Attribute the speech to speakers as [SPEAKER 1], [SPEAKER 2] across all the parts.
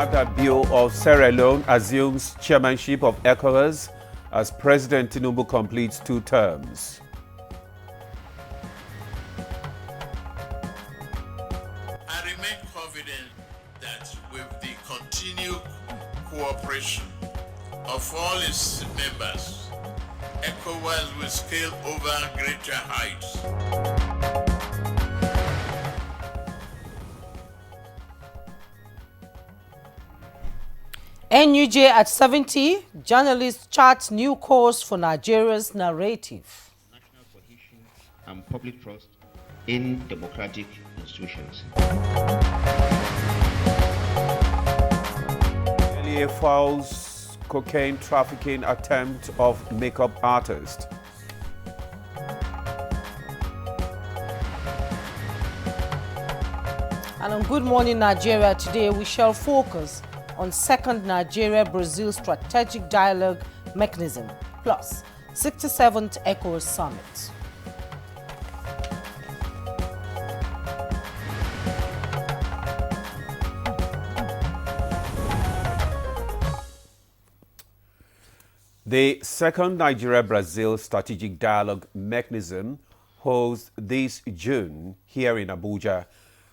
[SPEAKER 1] Mahathir Bio of Sierra Leone assumes chairmanship of ECOWAS as President Tinubu completes 2 terms.
[SPEAKER 2] I remain confident that with the continued cooperation of all its members, ECOWAS will scale over greater heights.
[SPEAKER 3] NUJ at 70, journalists chart new course for Nigeria's narrative.
[SPEAKER 4] National cohesion and public trust in democratic institutions.
[SPEAKER 1] LA files cocaine trafficking attempt of makeup artist.
[SPEAKER 3] And on Good Morning Nigeria today, we shall focus on second Nigeria-Brazil strategic dialogue mechanism, plus 67th ECOWAS summit.
[SPEAKER 1] The second Nigeria-Brazil strategic dialogue mechanism holds this June here in Abuja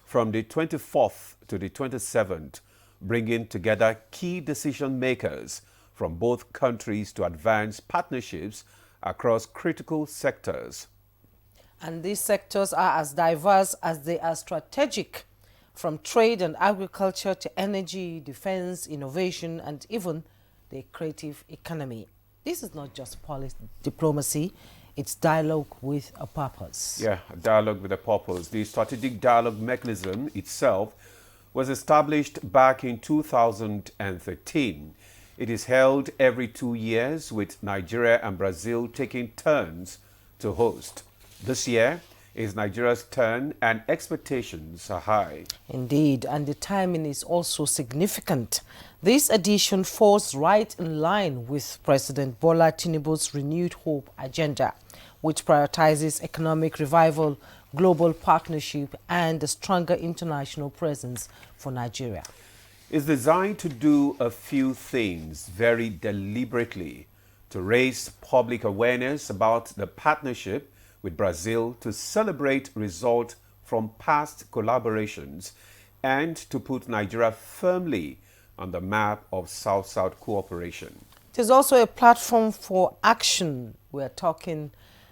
[SPEAKER 1] from the 24th to the 27th, bringing together key decision makers from both countries to advance partnerships across critical sectors.
[SPEAKER 3] And these sectors are as diverse as they are strategic, from trade and agriculture to energy, defense, innovation, and even the creative economy. This is not just policy diplomacy, it's dialogue with a purpose.
[SPEAKER 1] Yeah, a dialogue with a purpose. The strategic dialogue mechanism itself was established back in 2013. It is held every 2 years, with Nigeria and Brazil taking turns to host. This year is Nigeria's turn and expectations are high.
[SPEAKER 3] Indeed, and the timing is also significant. This edition falls right in line with President Bola Tinubu's renewed hope agenda, which prioritizes economic revival, global partnership, and a stronger international presence for Nigeria.
[SPEAKER 1] It's designed to do a few things very deliberately: to raise public awareness about the partnership with Brazil, to celebrate results from past collaborations, and to put Nigeria firmly on the map of South-South cooperation.
[SPEAKER 3] It is also a platform for action. We're talking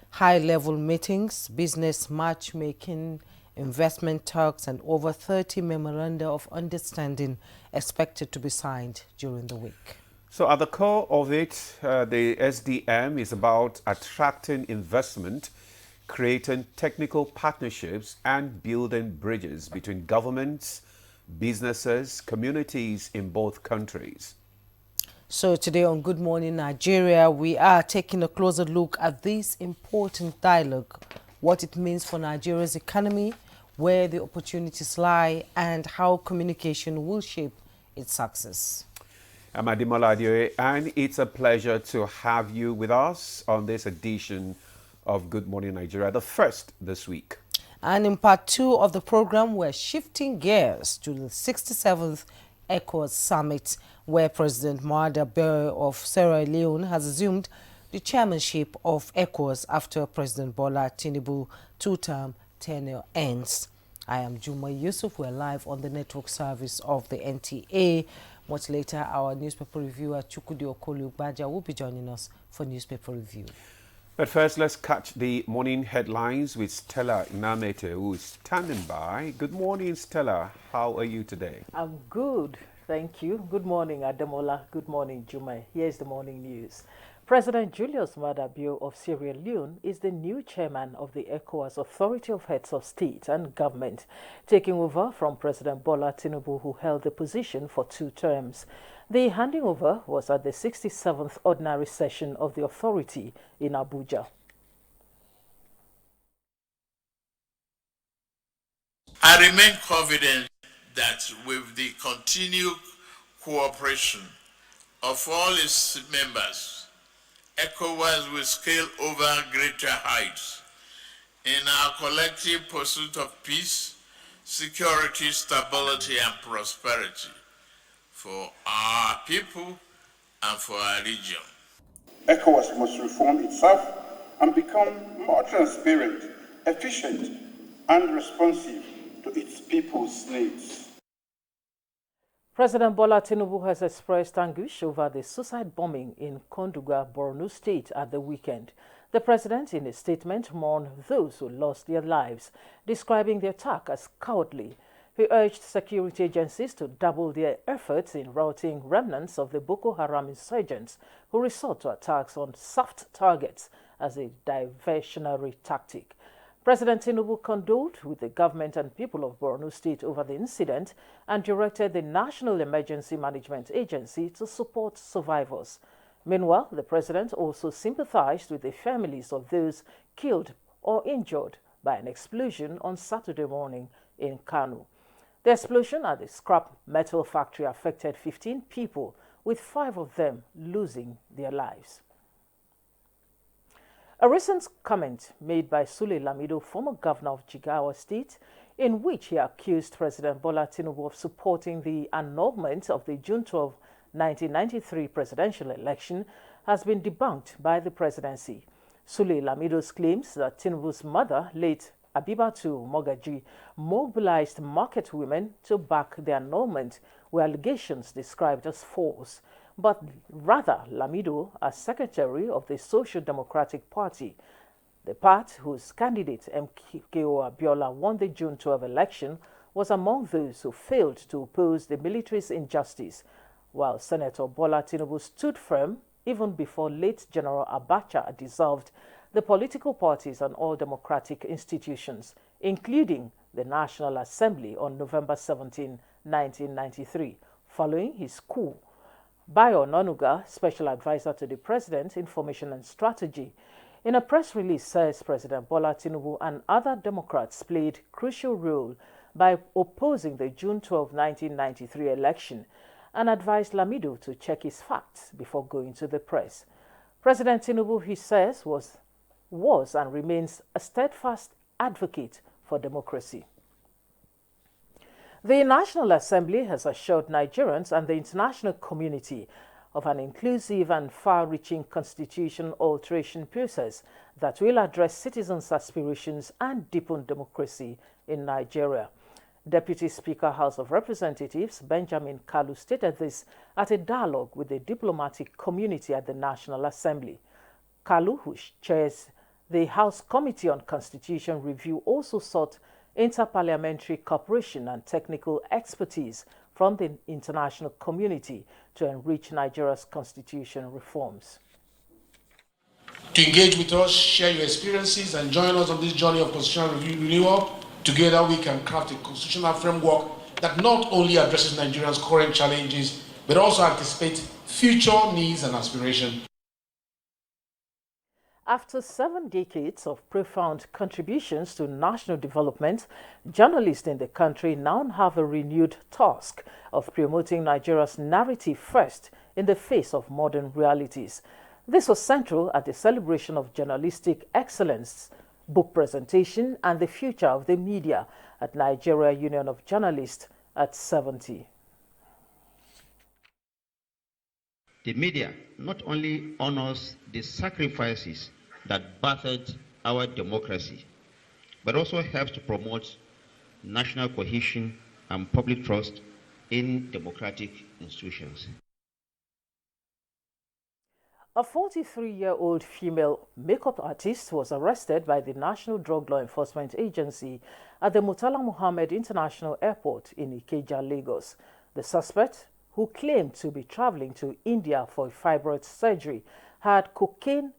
[SPEAKER 3] high-level meetings, business matchmaking, investment talks, and over 30 memoranda of understanding expected to be signed during the week.
[SPEAKER 1] So at the core of it, the SDM is about attracting investment, creating technical partnerships, and building bridges between governments, businesses, communities in both countries.
[SPEAKER 3] So today on Good Morning Nigeria, we are taking a closer look at this important dialogue, what it means for Nigeria's economy, where the opportunities lie, and how communication will shape its success.
[SPEAKER 1] I'm Ademola Adeoye, and it's a pleasure to have you with us on this edition of Good Morning Nigeria, the first this week.
[SPEAKER 3] And in part 2 of the program, we're shifting gears to the 67th ECOWAS summit, where President Mahathir Bio of Sierra Leone has assumed the chairmanship of ECOWAS after President Bola Tinubu's 2-term tenure ends. I am Juma Yusuf. We're live on the network service of the NTA. Much later, our newspaper reviewer Chukudi Okolu-Baja will be joining us for newspaper review.
[SPEAKER 1] But first, let's catch the morning headlines with Stella Inamete, who is standing by. Good morning, Stella. How are you today?
[SPEAKER 5] I'm good, thank you. Good morning, Ademola. Good morning, Juma. Here's the morning news. President Julius Maada Bio of Sierra Leone is the new chairman of the ECOWAS Authority of Heads of State and Government, taking over from President Bola Tinubu, who held the position for 2 terms. The handing over was at the 67th Ordinary Session of the Authority in Abuja.
[SPEAKER 2] I remain confident that with the continued cooperation of all its members, ECOWAS will scale over greater heights in our collective pursuit of peace, security, stability, and prosperity for our people and for our region.
[SPEAKER 6] ECOWAS must reform itself and become more transparent, efficient, and responsive to its people's needs.
[SPEAKER 5] President Bola Tinubu has expressed anguish over the suicide bombing in Konduga, Borno State at the weekend. The president, in a statement, mourned those who lost their lives, describing the attack as cowardly. He urged security agencies to double their efforts in routing remnants of the Boko Haram insurgents who resort to attacks on soft targets as a diversionary tactic. President Tinubu condoled with the government and people of Borno State over the incident and directed the National Emergency Management Agency to support survivors. Meanwhile, the president also sympathized with the families of those killed or injured by an explosion on Saturday morning in Kano. The explosion at the scrap metal factory affected 15 people, with 5 of them losing their lives. A recent comment made by Sule Lamido, former governor of Jigawa State, in which he accused President Bola Tinubu of supporting the annulment of the June 12, 1993 presidential election, has been debunked by the presidency. Sule Lamido's claims that Tinubu's mother, late Abibatu Mogaji, mobilized market women to back the annulment were allegations described as false, but rather Lamido, as secretary of the Social Democratic Party, the party whose candidate MKO Abiola won the June 12 election, was among those who failed to oppose the military's injustice, while Senator Bola Tinubu stood firm even before late General Abacha dissolved the political parties and all democratic institutions, including the National Assembly on November 17, 1993, following his coup. Bayo Onanuga, special advisor to the president, Information and Strategy, in a press release says President Bola Tinubu and other Democrats played a crucial role by opposing the June 12, 1993 election and advised Lamido to check his facts before going to the press. President Tinubu, he says, was and remains a steadfast advocate for democracy. The National Assembly has assured Nigerians and the international community of an inclusive and far-reaching constitution alteration process that will address citizens' aspirations and deepen democracy in Nigeria. Deputy Speaker, House of Representatives Benjamin Kalu stated this at a dialogue with the diplomatic community at the National Assembly. Kalu, who chairs the House Committee on Constitution Review, also sought interparliamentary cooperation and technical expertise from the international community to enrich Nigeria's constitution reforms.
[SPEAKER 7] To engage with us, share your experiences, and join us on this journey of constitutional renewal. Together we can craft a constitutional framework that not only addresses Nigeria's current challenges, but also anticipates future needs and aspirations.
[SPEAKER 5] After 7 decades of profound contributions to national development, journalists in the country now have a renewed task of promoting Nigeria's narrative first in the face of modern realities. This was central at the celebration of journalistic excellence, book presentation, and the future of the media at Nigeria Union of Journalists at 70.
[SPEAKER 4] The media not only honors the sacrifices that battered our democracy, but also helps to promote national cohesion and public trust in democratic institutions.
[SPEAKER 5] A 43-year-old female makeup artist was arrested by the National Drug Law Enforcement Agency at the Murtala Muhammed International Airport in Ikeja, Lagos. The suspect, who claimed to be traveling to India for a fibroid surgery, had cocaine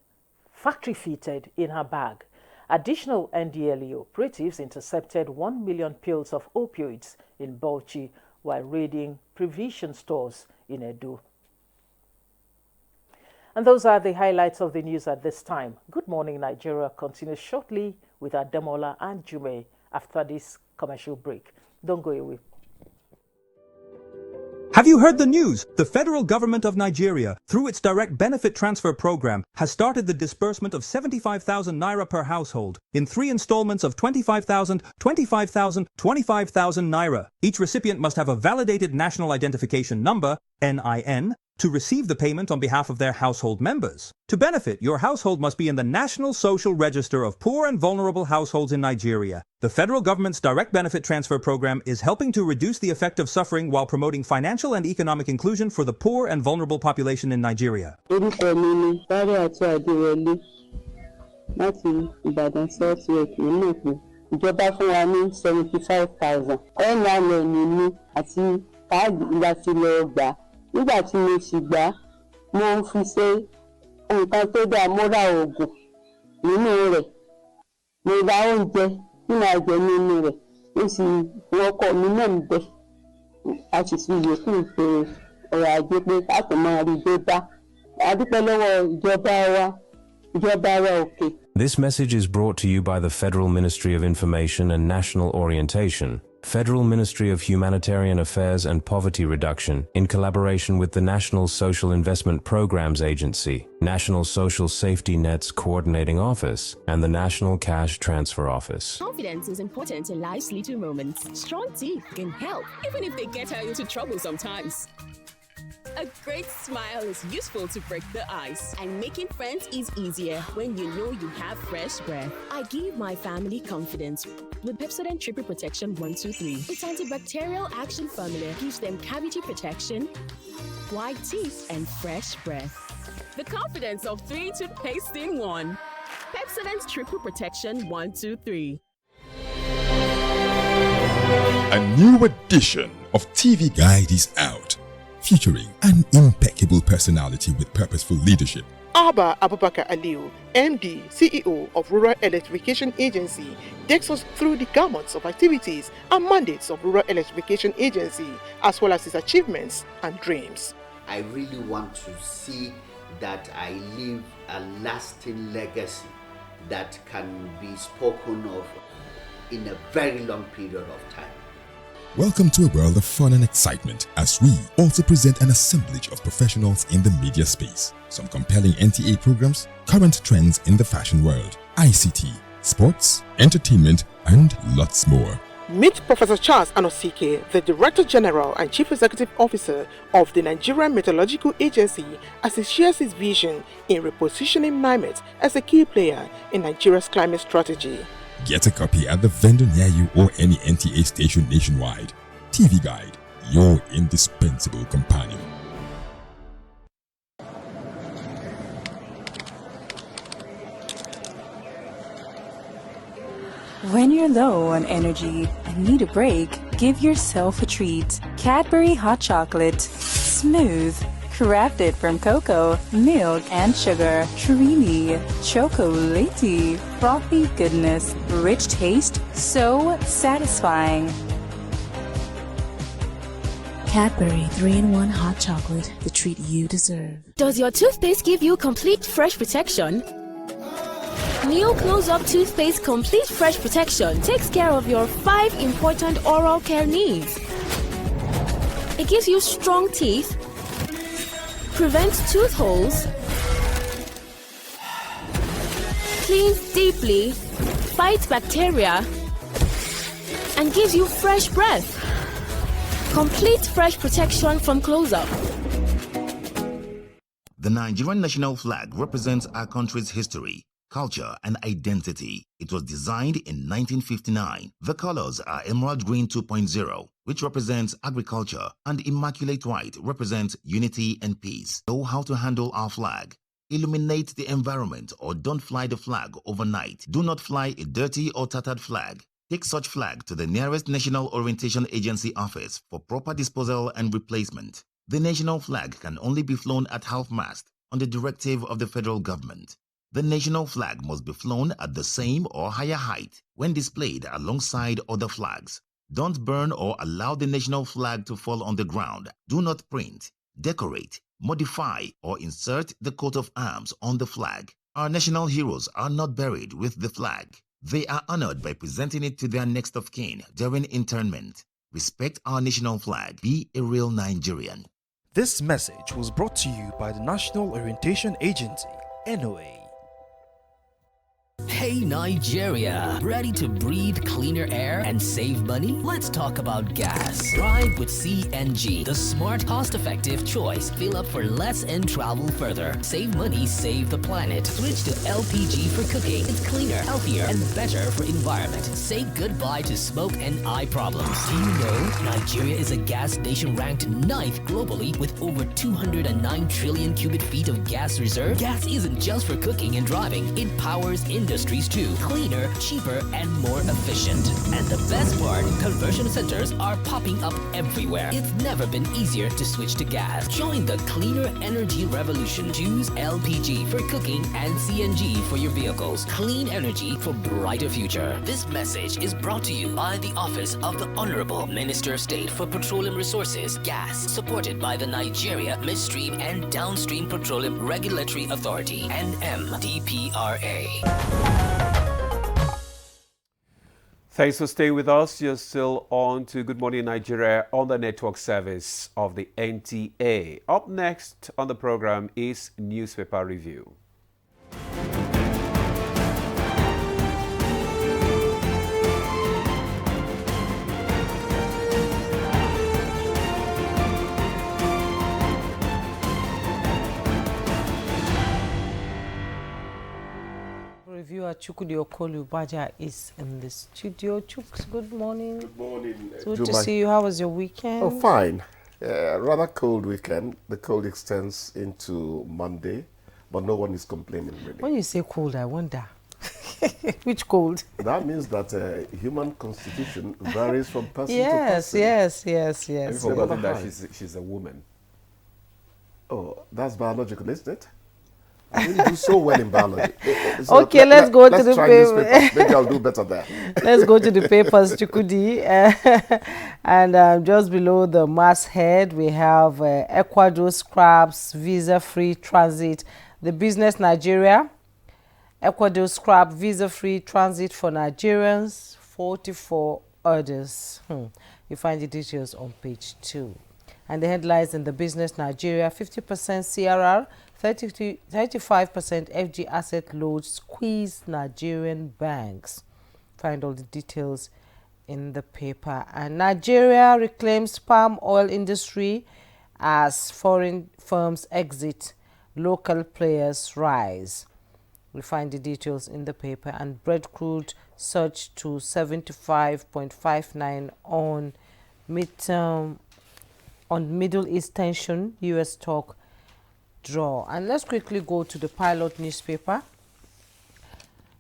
[SPEAKER 5] factory-fitted in her bag. Additional NDLEA operatives intercepted 1 million pills of opioids in Bauchi while raiding provision stores in Edo. And those are the highlights of the news at this time. Good Morning Nigeria continues shortly with Ademola and Jume after this commercial break. Don't go away.
[SPEAKER 8] Have you heard the news? The federal government of Nigeria, through its direct benefit transfer program, has started the disbursement of 75,000 naira per household in 3 installments of 25,000, 25,000, 25,000 naira. Each recipient must have a validated national identification number, NIN, to receive the payment on behalf of their household members. To benefit, your household must be in the National Social Register of Poor and Vulnerable Households in Nigeria. The federal government's direct benefit transfer program is helping to reduce the effect of suffering while promoting financial and economic inclusion for the poor and vulnerable population in Nigeria.
[SPEAKER 9] Ìjọba fún wa ní 75,000. NIN mi àti káàdì láti lọ gbà. Nígbà tí mo sì gbà, mo fi ṣe nǹkan tó dáa, mo ra oògùn nínú rẹ̀. Mo ra oúnjẹ tí màá jẹ nínú rẹ̀. Mo sì wọkọ̀ mi náà ń bẹ. A sì fi yòókù ṣe ọrọ̀ ajé pé ká tó máa rí dé bá. A dúpẹ́ lọ́wọ́ ìjọba wa òkè.
[SPEAKER 10] This message is brought to you by the Federal Ministry of Information and National Orientation, Federal Ministry of Humanitarian Affairs and Poverty Reduction, in collaboration with the National Social Investment Programs Agency, National Social Safety Net's Coordinating Office, and the National Cash Transfer Office.
[SPEAKER 11] Confidence is important in life's little moments. Strong teeth can help, even if they get her into trouble sometimes. A great smile is useful to break the ice, and making friends is easier when you know you have fresh breath. I give my family confidence with Pepsodent Triple Protection 123. Its antibacterial action formula gives them cavity protection, white teeth, and fresh breath. The confidence of 3 toothpaste in 1. Pepsodent Triple Protection 123.
[SPEAKER 12] A new edition of TV Guide is out, featuring an impeccable personality with purposeful leadership.
[SPEAKER 13] Abba Abubakar Aliu, MD, CEO of Rural Electrification Agency, takes us through the gamut of activities and mandates of Rural Electrification Agency, as well as its achievements and dreams.
[SPEAKER 14] I really want to see that I leave a lasting legacy that can be spoken of in a very long period of time.
[SPEAKER 12] Welcome to a world of fun and excitement as we also present an assemblage of professionals in the media space. Some compelling NTA programs, current trends in the fashion world, ICT, sports, entertainment, and lots more.
[SPEAKER 13] Meet Professor Charles Anosike, the Director General and Chief Executive Officer of the Nigerian Meteorological Agency, as he shares his vision in repositioning NIMET as a key player in Nigeria's climate strategy.
[SPEAKER 12] Get a copy at the vendor near you or any NTA station nationwide. TV Guide, your indispensable companion.
[SPEAKER 15] When you're low on energy and need a break, give yourself a treat. Cadbury Hot Chocolate. Smooth. Crafted from cocoa, milk, and sugar. Creamy. Chocolatey. Frothy goodness. Rich taste. So satisfying.
[SPEAKER 16] Cadbury 3-in-1 Hot Chocolate. The treat you deserve.
[SPEAKER 11] Does your toothpaste give you complete fresh protection? New Close Up Toothpaste Complete Fresh Protection takes care of your 5 important oral care needs. It gives you strong teeth, prevents tooth holes, cleans deeply, fights bacteria, and gives you fresh breath. Complete fresh protection from Close Up.
[SPEAKER 17] The Nigerian national flag represents our country's history, culture, and identity. It was designed in 1959. The colors are Emerald Green 2.0, which represents agriculture, and Immaculate White represents unity and peace. Know how to handle our flag. Illuminate the environment or don't fly the flag overnight. Do not fly a dirty or tattered flag. Take such flag to the nearest National Orientation Agency office for proper disposal and replacement. The national flag can only be flown at half-mast on the directive of the federal government. The national flag must be flown at the same or higher height when displayed alongside other flags. Don't burn or allow the national flag to fall on the ground. Do not print, decorate, modify, or insert the coat of arms on the flag. Our national heroes are not buried with the flag. They are honored by presenting it to their next of kin during interment. Respect our national flag. Be a real Nigerian.
[SPEAKER 18] This message was brought to you by the National Orientation Agency, NOA.
[SPEAKER 19] Hey Nigeria, ready to breathe cleaner air and save money? Let's talk about gas. Drive with CNG, the smart, cost-effective choice. Fill up for less and travel further. Save money, save the planet. Switch to LPG for cooking. It's cleaner, healthier, and better for environment. Say goodbye to smoke and eye problems. Do you know Nigeria is a gas nation ranked 9th globally with over 209 trillion cubic feet of gas reserve? Gas isn't just for cooking and driving. It powers industries too. Cleaner, cheaper, and more efficient. And the best part, conversion centers are popping up everywhere. It's never been easier to switch to gas. Join the cleaner energy revolution. Choose LPG for cooking and CNG for your vehicles. Clean energy for brighter future. This message is brought to you by the Office of the Honorable Minister of State for Petroleum Resources, Gas, supported by the Nigeria Midstream and Downstream Petroleum Regulatory Authority, NMDPRA.
[SPEAKER 1] Thanks for staying with us. You're still on to Good Morning Nigeria on the network service of the NTA. Up next on the program is Newspaper Review.
[SPEAKER 3] Reviewer Chukudi Okolu Baja is in the studio. Chuks, good morning.
[SPEAKER 20] Good morning.
[SPEAKER 3] It's good to see you. How was your weekend?
[SPEAKER 20] Oh, fine. Rather cold weekend. The cold extends into Monday, but no one is complaining really.
[SPEAKER 3] When you say cold, I wonder. Which cold?
[SPEAKER 20] That means that human constitution varies from person to
[SPEAKER 3] Yes,
[SPEAKER 20] person.
[SPEAKER 3] yes.
[SPEAKER 1] Have you forgotten that she's a woman?
[SPEAKER 20] Oh, that's biological, isn't it? I didn't do so well in biology.
[SPEAKER 3] So okay, let's go to the
[SPEAKER 20] paper. Maybe I'll do better there.
[SPEAKER 3] Let's go to the papers, Chukudi. And just below the masthead, we have Ecuador scraps visa-free transit. The Business Nigeria. Ecuador scrap visa-free transit for Nigerians, 44 orders. You find the details on page 2. And the headlines in the Business Nigeria, 50% CRR, 35% FG asset load squeeze Nigerian banks. Find all the details in the paper. And Nigeria reclaims palm oil industry as foreign firms exit, local players rise. We find the details in the paper. And Brent crude surged to 75.59 on Middle East tension, U.S. talk draw. And let's quickly go to the Pilot newspaper.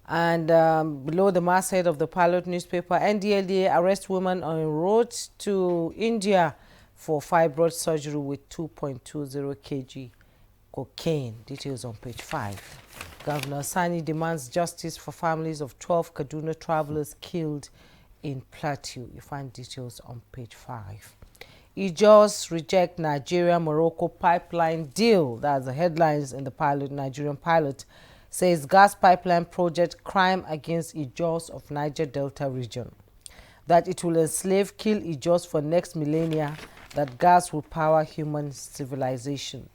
[SPEAKER 3] And below the masthead of the Pilot newspaper, NDLEA arrests woman on road to India for fibroid surgery with 2.20 kg cocaine. Details on page 5. Governor Sani demands justice for families of 12 Kaduna travelers killed in Plateau. You find details on page 5. Ijos reject Nigeria-Morocco pipeline deal. That's the headlines in the Pilot. Nigerian Pilot says gas pipeline project crime against Ijos of Niger Delta region. That it will enslave, kill Ijos for next millennia. That gas will power human civilization.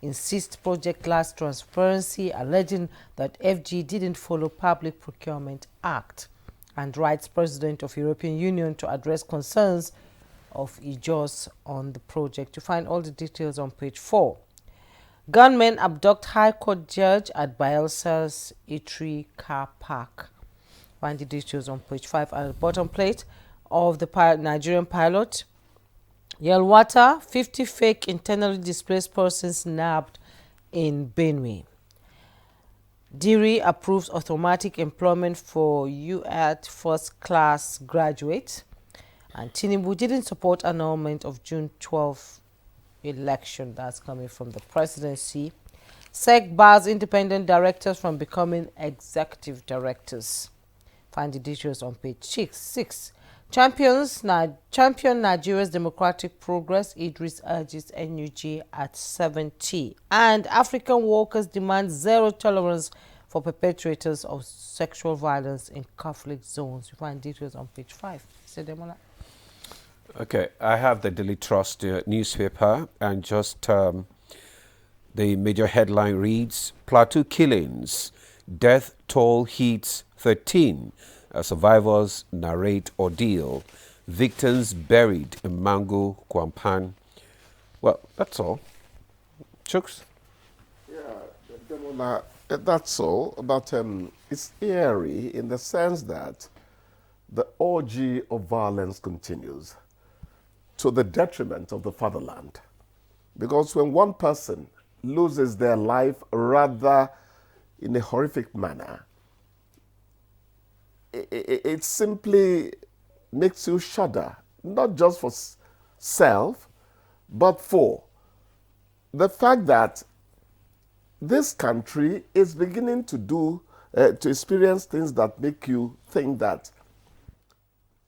[SPEAKER 3] Insist project lacks transparency, alleging that FG didn't follow Public Procurement Act. And writes President of European Union to address concerns of Ijos on the project. You find all the details on page 4. Gunmen abduct High Court judge at Bielsa's Eatery car park. Find the details on page 5. At the bottom plate of the Nigerian Pilot, Yelwata, 50 fake internally displaced persons nabbed in Benue. Diri approves automatic employment for UAT first class graduates. And Tinubu didn't support annulment of June 12 election. That's coming from the presidency. SEC bars independent directors from becoming executive directors. Find the details on page 6. Champion Nigeria's democratic progress. Idris urges NUG at 70. And African workers demand zero tolerance for perpetrators of sexual violence in conflict zones. You find details on page 5. Sedemola.
[SPEAKER 1] Okay, I have the Daily Trust newspaper, and just the major headline reads, Plateau killings, death toll hits 13. Survivors narrate ordeal. Victims buried in Mango, Kwampan. Well, that's all. Chooks?
[SPEAKER 20] Yeah, that's all. But it's eerie in the sense that the orgy of violence continues to the detriment of the fatherland. Because when one person loses their life rather in a horrific manner, it simply makes you shudder, not just for self, but for the fact that this country is beginning to experience things that make you think that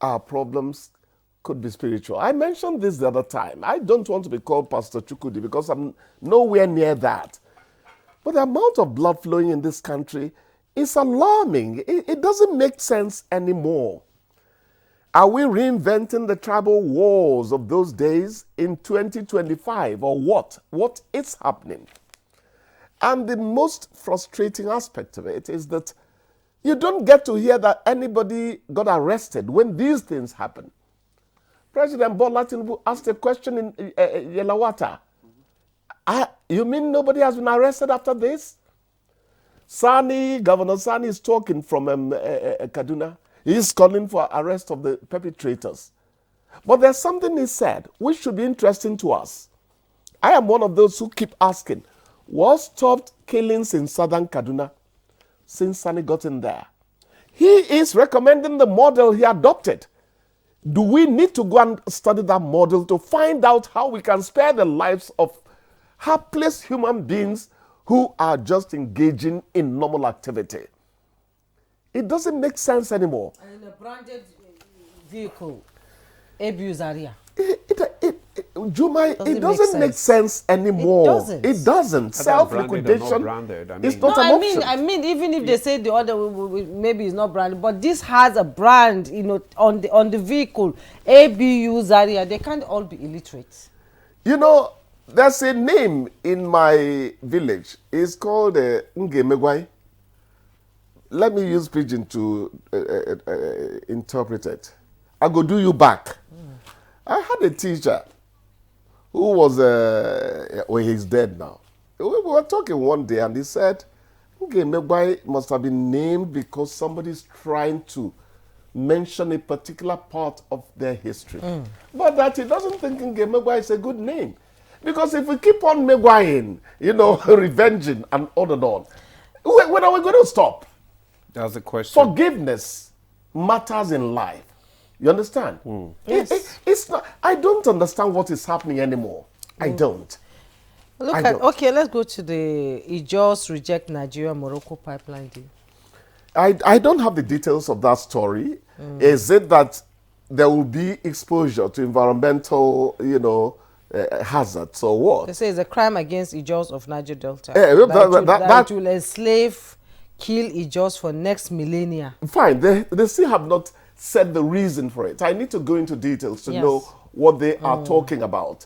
[SPEAKER 20] our problems could be spiritual. I mentioned this the other time. I don't want to be called Pastor Chukudi because I'm nowhere near that. But the amount of blood flowing in this country is alarming. It doesn't make sense anymore. Are we reinventing the tribal wars of those days in 2025 or what? What is happening? And the most frustrating aspect of it is that you don't get to hear that anybody got arrested when these things happen. President Bola Tinubu asked a question in Yelawata. You mean nobody has been arrested after this? Governor Sani is talking from Kaduna. He's calling for arrest of the perpetrators. But there's something he said which should be interesting to us. I am one of those who keep asking, what stopped killings in southern Kaduna since Sani got in there? He is recommending the model he adopted. Do we need to go and study that model to find out how we can spare the lives of helpless human beings who are just engaging in normal activity? It doesn't make sense anymore.
[SPEAKER 3] And in a branded vehicle, abuse area.
[SPEAKER 20] Juma, it doesn't make sense anymore. It doesn't. Self-liquidation is not an option.
[SPEAKER 3] I mean, even if they say the other maybe it's not branded, but this has a brand, on the vehicle, ABU Zaria. They can't all be illiterate.
[SPEAKER 20] There's a name in my village. It's called Ngemegwai. Let me use pidgin to interpret it. I go do you back. I had a teacher who was, he's dead now. We were talking one day and he said, Ngemegwai must have been named because somebody's trying to mention a particular part of their history. But that he doesn't think Ngemegwai is a good name. Because if we keep on megwaying, revenging and on, when are we going to stop?
[SPEAKER 1] That's the question.
[SPEAKER 20] Forgiveness matters in life. You understand?
[SPEAKER 3] Yes.
[SPEAKER 20] It's not. I don't understand what is happening anymore. I don't.
[SPEAKER 3] Okay, let's go to the Ijaws reject Nigeria-Morocco pipeline deal.
[SPEAKER 20] I don't have the details of that story. Is it that there will be exposure to environmental, hazards or what?
[SPEAKER 3] They say it's a crime against Ijaws of Niger Delta.
[SPEAKER 20] That
[SPEAKER 3] will enslave, kill Ijaws for next millennia.
[SPEAKER 20] Fine, they still have not said the reason for it. I need to go into details to know what they are talking about.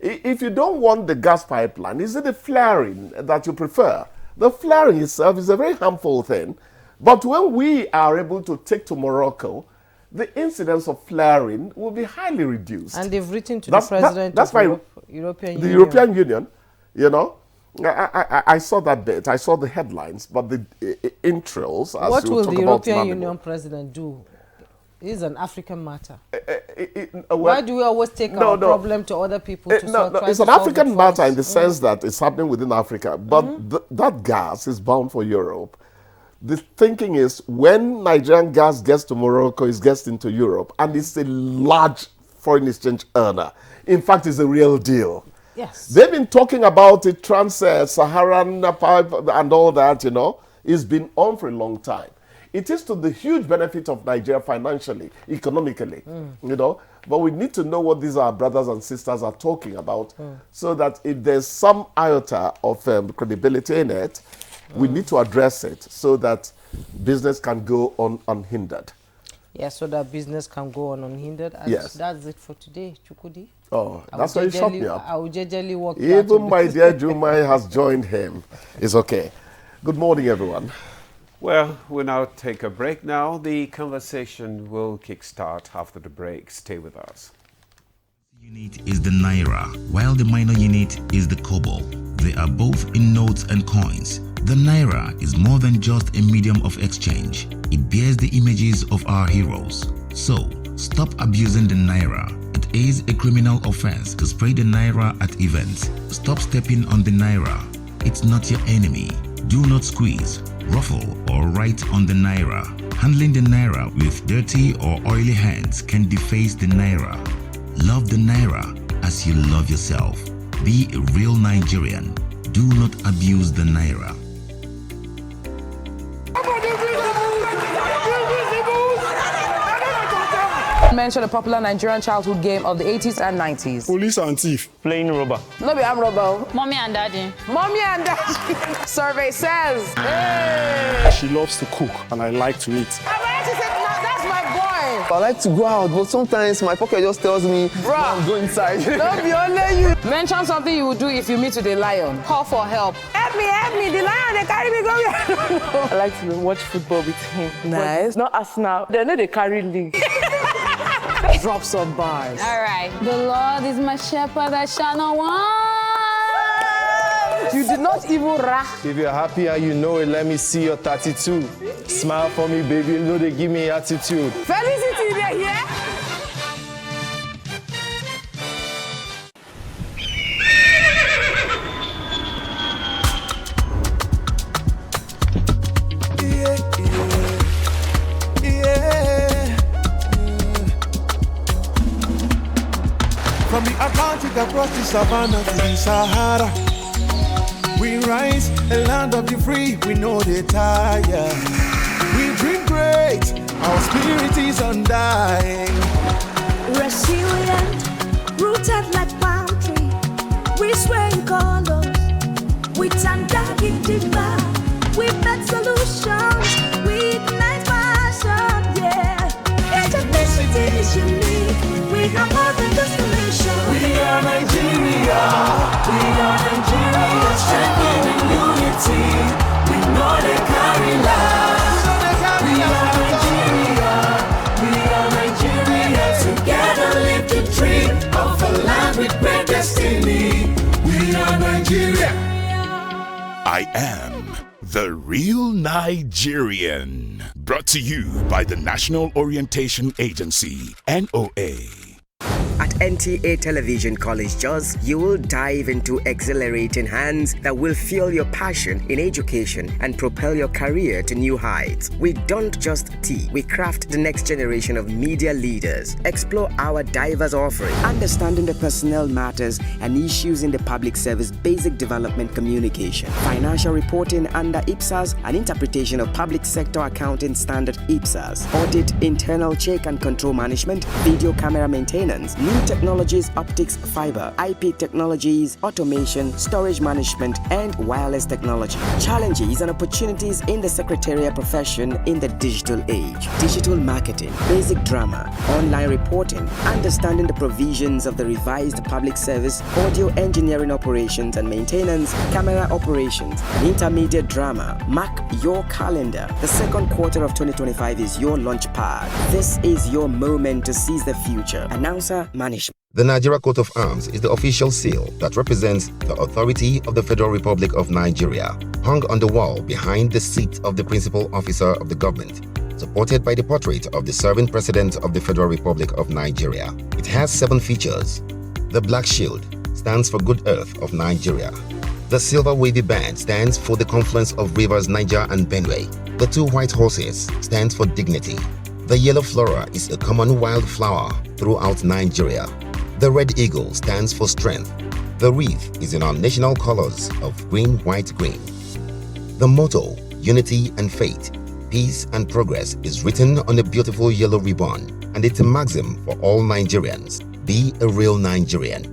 [SPEAKER 20] If you don't want the gas pipeline, is it the flaring that you prefer? The flaring itself is a very harmful thing. But when we are able to take to Morocco, the incidence of flaring will be highly reduced.
[SPEAKER 3] And they've written to the president of the European Union.
[SPEAKER 20] European Union, I saw that bit. I saw the headlines, but the intros.
[SPEAKER 3] What will the European Union president do? It is an African matter. Why do we always take our problem to other people to solve?
[SPEAKER 20] It's an African matter in the sense that it's happening within Africa, but that gas is bound for Europe. The thinking is when Nigerian gas gets to Morocco, it gets into Europe, and it's a large foreign exchange earner. In fact, it's a real deal.
[SPEAKER 3] Yes.
[SPEAKER 20] They've been talking about it, Trans-Saharan pipe and all that, It's been on for a long time. It is to the huge benefit of Nigeria financially, economically, But we need to know what these our brothers and sisters are talking about so that if there's some iota of credibility in it, we need to address it so that business can go on unhindered.
[SPEAKER 3] Yeah, so that business can go on unhindered. And
[SPEAKER 20] Yes.
[SPEAKER 3] That's it for today, Chukudi.
[SPEAKER 20] Oh, that's why you shut me up.
[SPEAKER 3] I will jejely walk.
[SPEAKER 20] Even my dear Jumai has joined him. It's okay. Good morning, everyone.
[SPEAKER 1] Well, we'll now take a break now. The conversation will kickstart after the break. Stay with us.
[SPEAKER 17] Unit is the Naira, while the minor unit is the Kobo. They are both in notes and coins. The Naira is more than just a medium of exchange. It bears the images of our heroes. So, stop abusing the Naira. It is a criminal offense to spray the Naira at events. Stop stepping on the Naira. It's not your enemy. Do not squeeze, ruffle, or write on the Naira. Handling the Naira with dirty or oily hands can deface the Naira. Love the Naira as you love yourself. Be a real Nigerian. Do not abuse the Naira.
[SPEAKER 21] Mention a popular Nigerian childhood game of the 80s and 90s.
[SPEAKER 22] Police and thief. Playing rubber.
[SPEAKER 21] No be arm rubber.
[SPEAKER 23] Mommy and daddy.
[SPEAKER 21] Mommy and daddy. Survey says. Hey.
[SPEAKER 22] She loves to cook and I like to eat.
[SPEAKER 21] That's my boy.
[SPEAKER 24] I like to go out, but sometimes my pocket just tells me,
[SPEAKER 21] bruh,
[SPEAKER 24] go inside.
[SPEAKER 21] Don't be only you. Mention something you would do if you meet with a lion. Call for help. Help me. The lion, they carry me, go here.
[SPEAKER 25] I like to watch football with him.
[SPEAKER 21] Nice.
[SPEAKER 25] Not Arsenal. They know they carry league.
[SPEAKER 21] Drop some bars.
[SPEAKER 23] All right. The Lord is my shepherd, I shall not want.
[SPEAKER 21] You did not even rap.
[SPEAKER 22] If you're happy and you know it, let me see your 32. Smile for me, baby. You know they give me attitude.
[SPEAKER 21] Felicity, they're here.
[SPEAKER 26] From the Atlantic across the savannah to the Sahara, we rise, a land of the free, we know they tire. We dream great, our spirit is undying.
[SPEAKER 27] Resilient, rooted like palm tree, we sway in colors, with undying demand. We make solutions, we ignite passion, yeah. Ethnicity is unique, we have more than just a nation.
[SPEAKER 26] We are Nigeria, strengthening unity. We know they carry lives. We are Nigeria, together live the dream of a land with great destiny. We are Nigeria.
[SPEAKER 28] I am the real Nigerian. Brought to you by the National Orientation Agency, NOA.
[SPEAKER 29] At NTA Television College Jos, you will dive into exhilarating hands that will fuel your passion in education and propel your career to new heights. We don't just teach, we craft the next generation of media leaders. Explore our diverse offering, understanding the personnel matters and issues in the public service, basic development communication, financial reporting under IPSAS, and interpretation of public sector accounting standard IPSAS, audit, internal check and control management, video camera maintenance, new technologies, optics, fiber, IP technologies, automation, storage management, and wireless technology. Challenges and opportunities in the secretarial profession in the digital age. Digital marketing, basic drama, online reporting, understanding the provisions of the revised public service, audio engineering operations and maintenance, camera operations, and intermediate drama. Mark your calendar. The second quarter of 2025 is your launch pad. This is your moment to seize the future. Announcer Management.
[SPEAKER 30] The Nigeria Coat of Arms is the official seal that represents the authority of the Federal Republic of Nigeria, hung on the wall behind the seat of the principal officer of the government, supported by the portrait of the serving president of the Federal Republic of Nigeria. It has 7 features. The black shield stands for Good Earth of Nigeria. The silver wavy band stands for the confluence of rivers Niger and Benue. The 2 white horses stands for dignity. The yellow flora is a common wildflower throughout Nigeria. The red eagle stands for strength. The wreath is in our national colors of green, white, green. The motto, unity and faith, peace and progress, is written on a beautiful yellow ribbon, and it's a maxim for all Nigerians. Be a real Nigerian.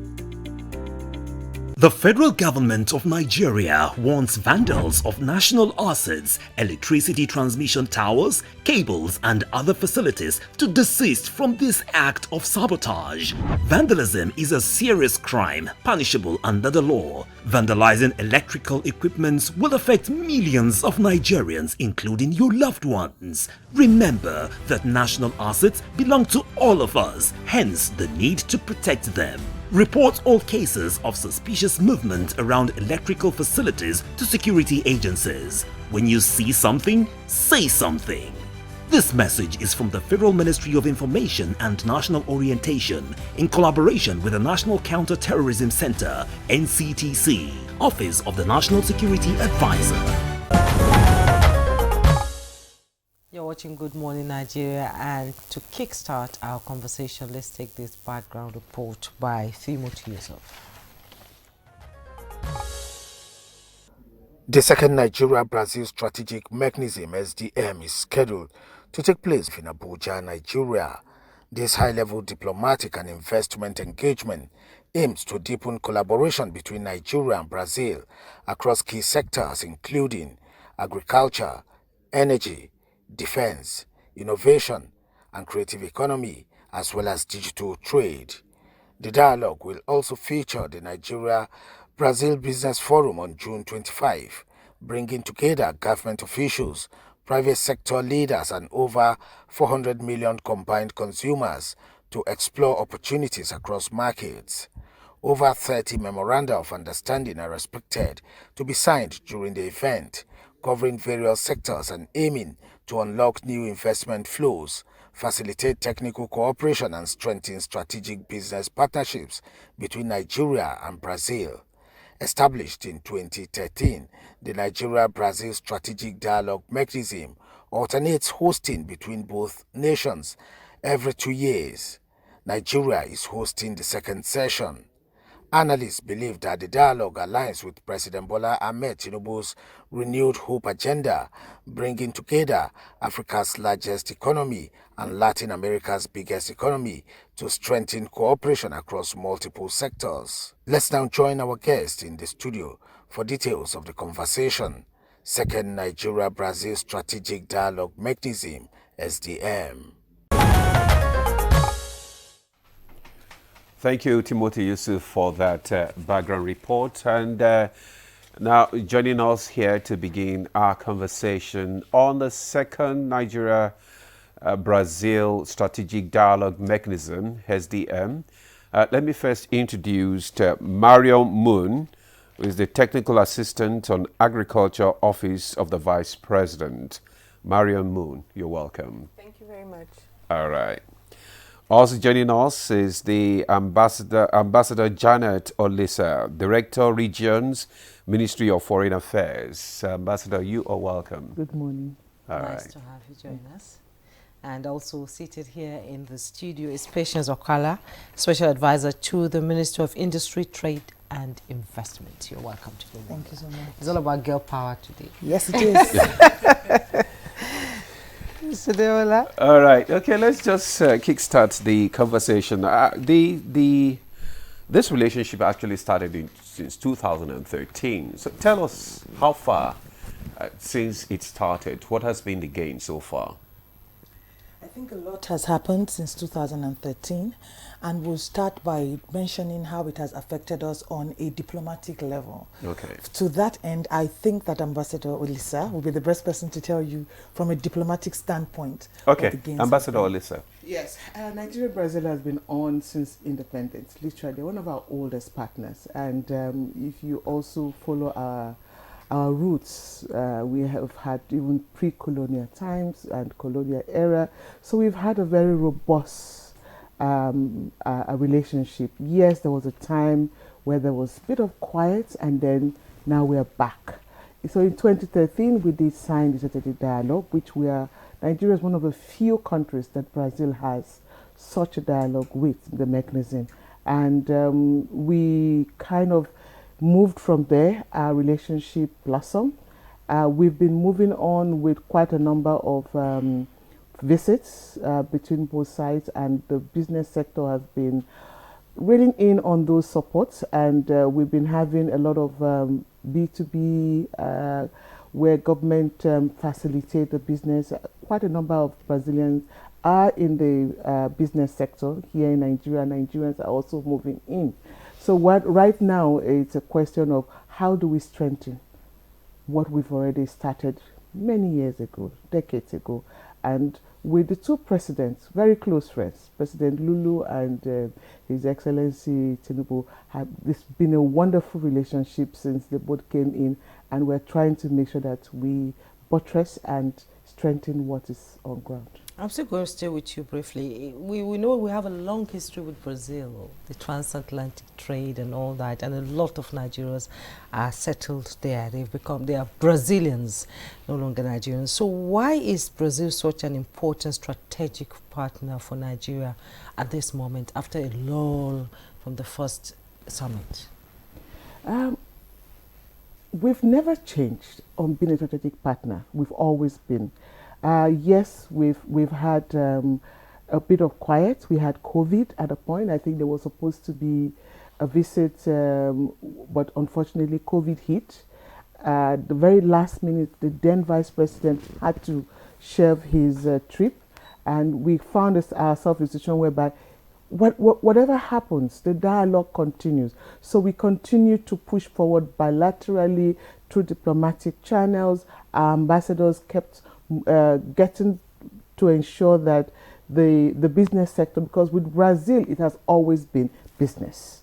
[SPEAKER 2] The federal government of Nigeria warns vandals of national assets, electricity transmission towers, cables and other facilities to desist from this act of sabotage. Vandalism is a serious crime punishable under the law. Vandalizing electrical equipment will affect millions of Nigerians, including your loved ones. Remember that national assets belong to all of us, hence the need to protect them. Report all cases of suspicious movement around electrical facilities to security agencies. When you see something, say something. This message is from the Federal Ministry of Information and National Orientation in collaboration with the National Counter-Terrorism Center, NCTC, Office of the National Security Advisor.
[SPEAKER 3] You're watching Good Morning Nigeria, and to kickstart our conversation, let's take this background report by Timothy Yusuf.
[SPEAKER 4] The second Nigeria-Brazil Strategic Mechanism (SDM) is scheduled to take place in Abuja, Nigeria. This high-level diplomatic and investment engagement aims to deepen collaboration between Nigeria and Brazil across key sectors including agriculture, energy, defense, innovation and creative economy, as well as digital trade. The dialogue will also feature the Nigeria-Brazil Business Forum on June 25, bringing together government officials, private sector leaders and over 400 million combined consumers to explore opportunities across markets. Over 30 memoranda of understanding are expected to be signed during the event, covering various sectors and aiming to unlock new investment flows, facilitate technical cooperation and strengthen strategic business partnerships between Nigeria and Brazil. Established in 2013, the Nigeria-Brazil Strategic Dialogue Mechanism alternates hosting between both nations every 2 years. Nigeria is hosting the second session. Analysts believe that the dialogue aligns with President Bola Ahmed Tinubu's renewed hope agenda, bringing together Africa's largest economy and Latin America's biggest economy to strengthen cooperation across multiple sectors. Let's now join our guest in the studio for details of the conversation. Second Nigeria-Brazil Strategic Dialogue Mechanism, SDM.
[SPEAKER 1] Thank you, Timothy Yusuf, for that background report. And now joining us here to begin our conversation on the second Nigeria-Brazil Strategic Dialogue Mechanism, SDM. Let me first introduce Marion Moon, who is the Technical Assistant on Agriculture Office of the Vice President. Marion Moon, you're welcome.
[SPEAKER 25] Thank you very much.
[SPEAKER 1] All right. Also joining us is the Ambassador Janet Olisa, Director Regions, Ministry of Foreign Affairs. Ambassador, you are welcome.
[SPEAKER 5] Good morning.
[SPEAKER 3] Nice to have you join us. And also seated here in the studio is Patience Okala, Special Advisor to the Ministry of Industry, Trade and Investment. You're welcome to the
[SPEAKER 5] Thank you so much.
[SPEAKER 3] It's all about girl power today.
[SPEAKER 5] Yes, it is.
[SPEAKER 1] All right. Okay, let's just kickstart the conversation. This relationship actually started since 2013. So tell us how far since it started. What has been the gain so far?
[SPEAKER 5] I think a lot has happened since 2013, and we'll start by mentioning how it has affected us on a diplomatic level.
[SPEAKER 1] Okay.
[SPEAKER 5] To that end, I think that Ambassador Olisa will be the best person to tell you from a diplomatic standpoint.
[SPEAKER 1] Okay, Ambassador Olisa.
[SPEAKER 6] Yes, Nigeria-Brazil has been on since independence, literally one of our oldest partners. And if you also follow our roots, we have had even pre-colonial times and colonial era. So we've had a very robust a relationship. Yes, there was a time where there was a bit of quiet, and then now we're back. So in 2013, we did sign the strategic dialogue, which Nigeria is one of the few countries that Brazil has such a dialogue with, the mechanism. And we kind of moved from there. Our relationship blossomed. We've been moving on with quite a number of visits between both sides, and the business sector has been reeling in on those supports, and we've been having a lot of B2B where government facilitate the business. Quite a number of Brazilians are in the business sector here in Nigeria. Nigerians are also moving in. So right now it's a question of how do we strengthen what we've already started many years ago, decades ago. And with the two presidents, very close friends, President Lulu and His Excellency Tinubu, it's been a wonderful relationship since they both came in, and we're trying to make sure that we buttress and strengthen what is on ground.
[SPEAKER 3] I'm still going to stay with you briefly. We know we have a long history with Brazil, the transatlantic trade and all that, and a lot of Nigerians are settled there. They are Brazilians, no longer Nigerians. So why is Brazil such an important strategic partner for Nigeria at this moment, after a lull from the first summit?
[SPEAKER 6] We've never changed on being a strategic partner. We've always been. Yes, we've had a bit of quiet. We had COVID at a point. I think there was supposed to be a visit, but unfortunately COVID hit. The very last minute, the then Vice President had to shelve his trip, and we found ourselves in a situation whereby whatever happens, the dialogue continues. So we continue to push forward bilaterally through diplomatic channels. Our ambassadors kept getting to ensure that the business sector, because with Brazil it has always been business,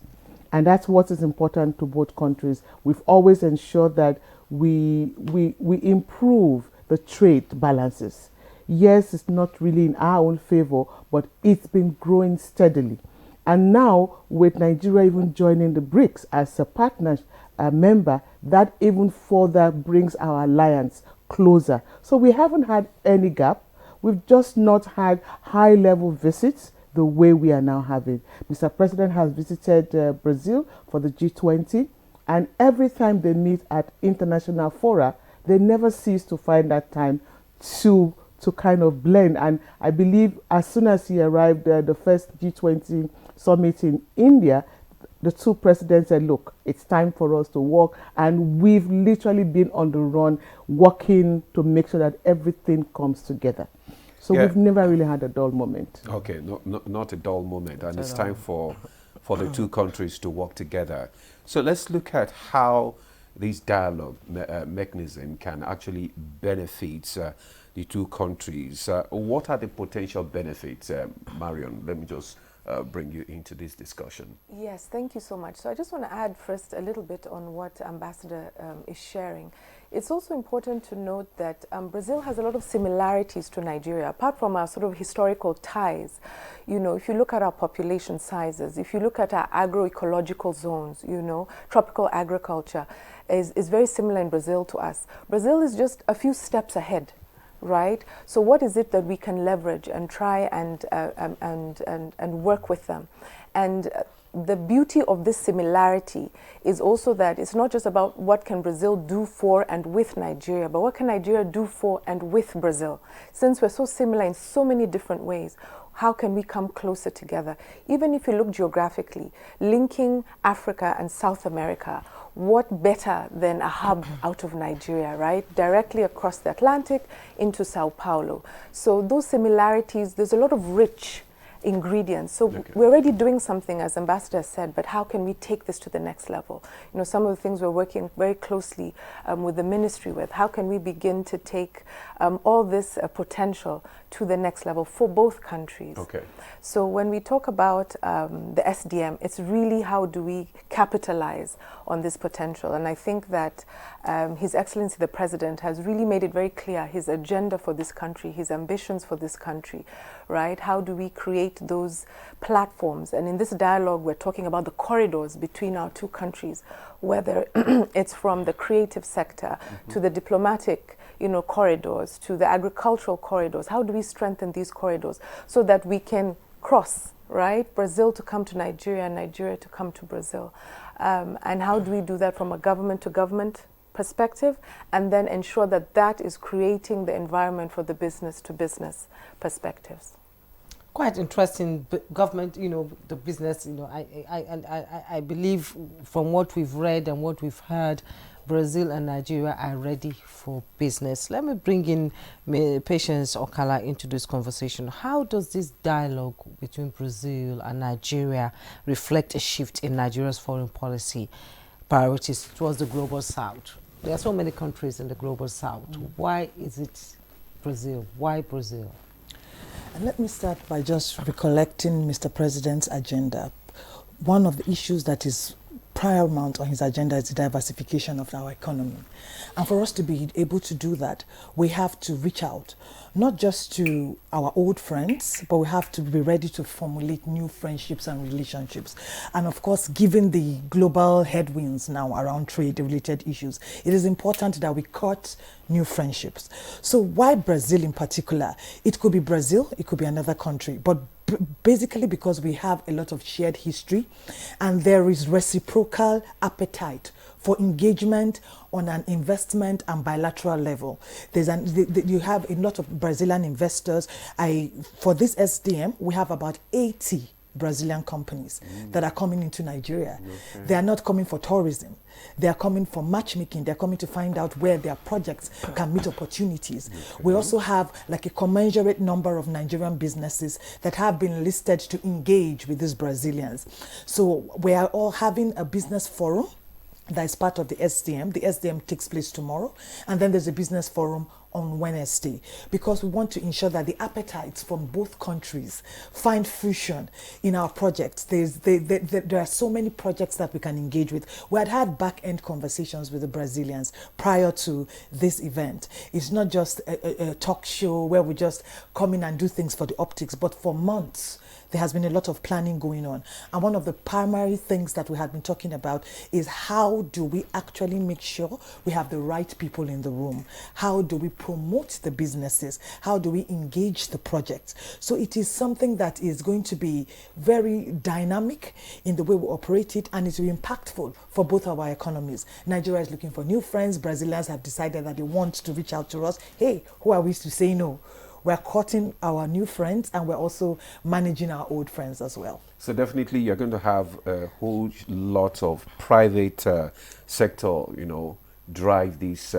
[SPEAKER 6] and that's what is important to both countries. We've always ensured that we improve the trade balances. Yes, it's not really in our own favor, but it's been growing steadily. And now with Nigeria even joining the BRICS as a partner member, that even further brings our alliance closer. So we haven't had any gap. We've just not had high-level visits the way we are now having. Mr. President has visited Brazil for the G20, and every time they meet at international fora, they never cease to find that time to kind of blend. And I believe as soon as he arrived at the first G20 summit in India, the two presidents said, look, it's time for us to work. And we've literally been on the run, working to make sure that everything comes together. So we've never really had a dull moment.
[SPEAKER 1] Okay, not a dull moment. And it's time for the two countries to work together. So let's look at how this dialogue mechanism can actually benefit the two countries. What are the potential benefits? Marion, let me just bring you into this discussion.
[SPEAKER 7] Yes, thank you so much. So I just want to add first a little bit on what Ambassador is sharing. It's also important to note that Brazil has a lot of similarities to Nigeria, apart from our sort of historical ties. You know, if you look at our population sizes, if you look at our agroecological zones, you know, tropical agriculture is very similar in Brazil to us. Brazil is just a few steps ahead. Right. So what is it that we can leverage and try and work with them? And the beauty of this similarity is also that it's not just about what can Brazil do for and with Nigeria, but what can Nigeria do for and with Brazil? Since we're so similar in so many different ways, how can we come closer together? Even if you look geographically, linking Africa and South America, what better than a hub out of Nigeria, right? Directly across the Atlantic into Sao Paulo. So those similarities, there's a lot of rich ingredients. So we're already doing something, as Ambassador said, but how can we take this to the next level? You know, some of the things we're working very closely with the ministry with, how can we begin to take all this potential to the next level for both countries? Okay. So when we talk about the SDM, it's really how do we capitalize on this potential? And I think that His Excellency the President has really made it very clear his agenda for this country, his ambitions for this country, right? How do we create those platforms? And in this dialogue, we're talking about the corridors between our two countries, whether it's from the creative sector to the diplomatic, you know, corridors, to the agricultural corridors. How do we strengthen these corridors so that we can cross, right? Brazil to come to Nigeria and Nigeria to come to Brazil. And how do we do that from a government to government perspective, and then ensure that that is creating the environment for the business to business perspectives?
[SPEAKER 3] Quite interesting, government, the business, I believe from what we've read and what we've heard, Brazil and Nigeria are ready for business. Let me bring in Patience Okala into this conversation. How does this dialogue between Brazil and Nigeria reflect a shift in Nigeria's foreign policy priorities towards the global south? There are so many countries in the global south. Why is it Brazil? Why Brazil?
[SPEAKER 5] And let me start by just recollecting Mr. President's agenda. One of the issues that is paramount on his agenda is the diversification of our economy. And for us to be able to do that, we have to reach out, not just to our old friends, but we have to be ready to formulate new friendships and relationships. And of course, given the global headwinds now around trade-related issues, it is important that we cut new friendships. So why Brazil in particular? It could be Brazil, it could be another country, but basically because we have a lot of shared history and there is reciprocal appetite for engagement on an investment and bilateral level. You have a lot of Brazilian investors. For this SDM, we have about 80 Brazilian companies that are coming into Nigeria. Okay. They are not coming for tourism. They are coming for matchmaking. They're coming to find out where their projects can meet opportunities. Okay. We also have like a commensurate number of Nigerian businesses that have been listed to engage with these Brazilians. So we are all having a business forum that is part of the SDM. The SDM takes place tomorrow. And then there's a business forum on Wednesday, because we want to ensure that the appetites from both countries find fusion in our projects. There are so many projects that we can engage with. We had back-end conversations with the Brazilians prior to this event. It's not just a talk show where we just come in and do things for the optics, but for months there has been a lot of planning going on. And one of the primary things that we have been talking about is how do we actually make sure we have the right people in the room? How do we promote the businesses? How do we engage the projects? So it is something that is going to be very dynamic in the way we operate it, and it's impactful for both of our economies. Nigeria is looking for new friends. Brazilians have decided that they want to reach out to us. Hey, who are we to say no? We're courting our new friends and we're also managing our old friends as well.
[SPEAKER 1] So definitely you're going to have a whole lot of private sector, drive this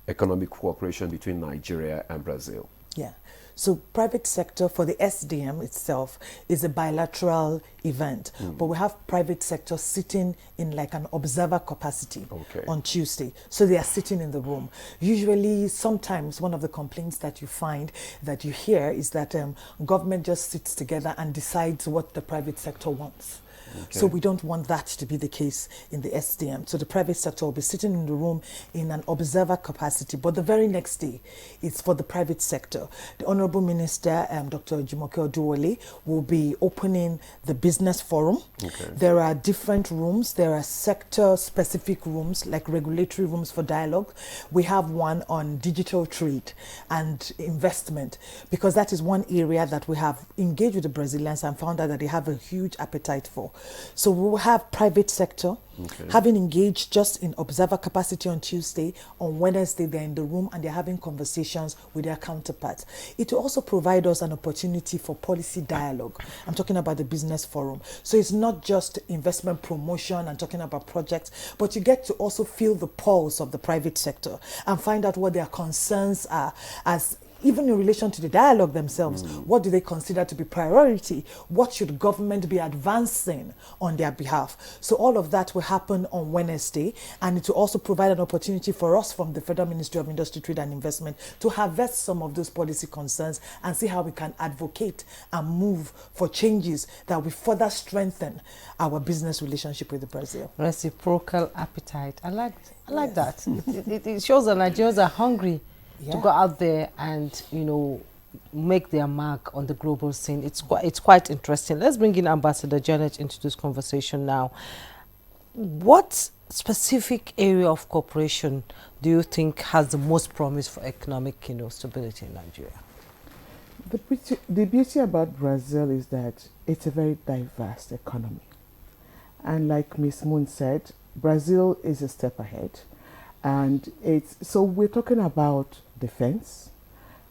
[SPEAKER 1] economic cooperation between Nigeria and Brazil.
[SPEAKER 5] Yeah. So private sector for the SDM itself is a bilateral event, but we have private sector sitting in like an observer capacity on Tuesday. So they are sitting in the room. Usually, sometimes one of the complaints that you find, that you hear, is that government just sits together and decides what the private sector wants. Okay. So we don't want that to be the case in the SDM. So the private sector will be sitting in the room in an observer capacity, but the very next day it's for the private sector. The Honorable Minister, Dr. Jumoke Oduwole, will be opening the business forum. Okay. There are different rooms. There are sector-specific rooms, like regulatory rooms for dialogue. We have one on digital trade and investment, because that is one area that we have engaged with the Brazilians and found out that they have a huge appetite for. So we will have private sector, having engaged just in observer capacity on Tuesday. On Wednesday, they're in the room and they're having conversations with their counterparts. It will also provide us an opportunity for policy dialogue. I'm talking about the business forum. So it's not just investment promotion and talking about projects, but you get to also feel the pulse of the private sector and find out what their concerns are, as even in relation to the dialogue themselves. What do they consider to be priority? What should government be advancing on their behalf? So all of that will happen on Wednesday, and it will also provide an opportunity for us from the Federal Ministry of Industry, Trade and Investment to harvest some of those policy concerns and see how we can advocate and move for changes that will further strengthen our business relationship with Brazil.
[SPEAKER 3] Reciprocal appetite. I like that. It shows that Nigerians are hungry to go out there and, make their mark on the global scene. It's quite interesting. Let's bring in Ambassador Janet into this conversation now. What specific area of cooperation do you think has the most promise for economic, stability in Nigeria?
[SPEAKER 6] The beauty about Brazil is that it's a very diverse economy. And like Ms. Moon said, Brazil is a step ahead. And so we're talking about defense,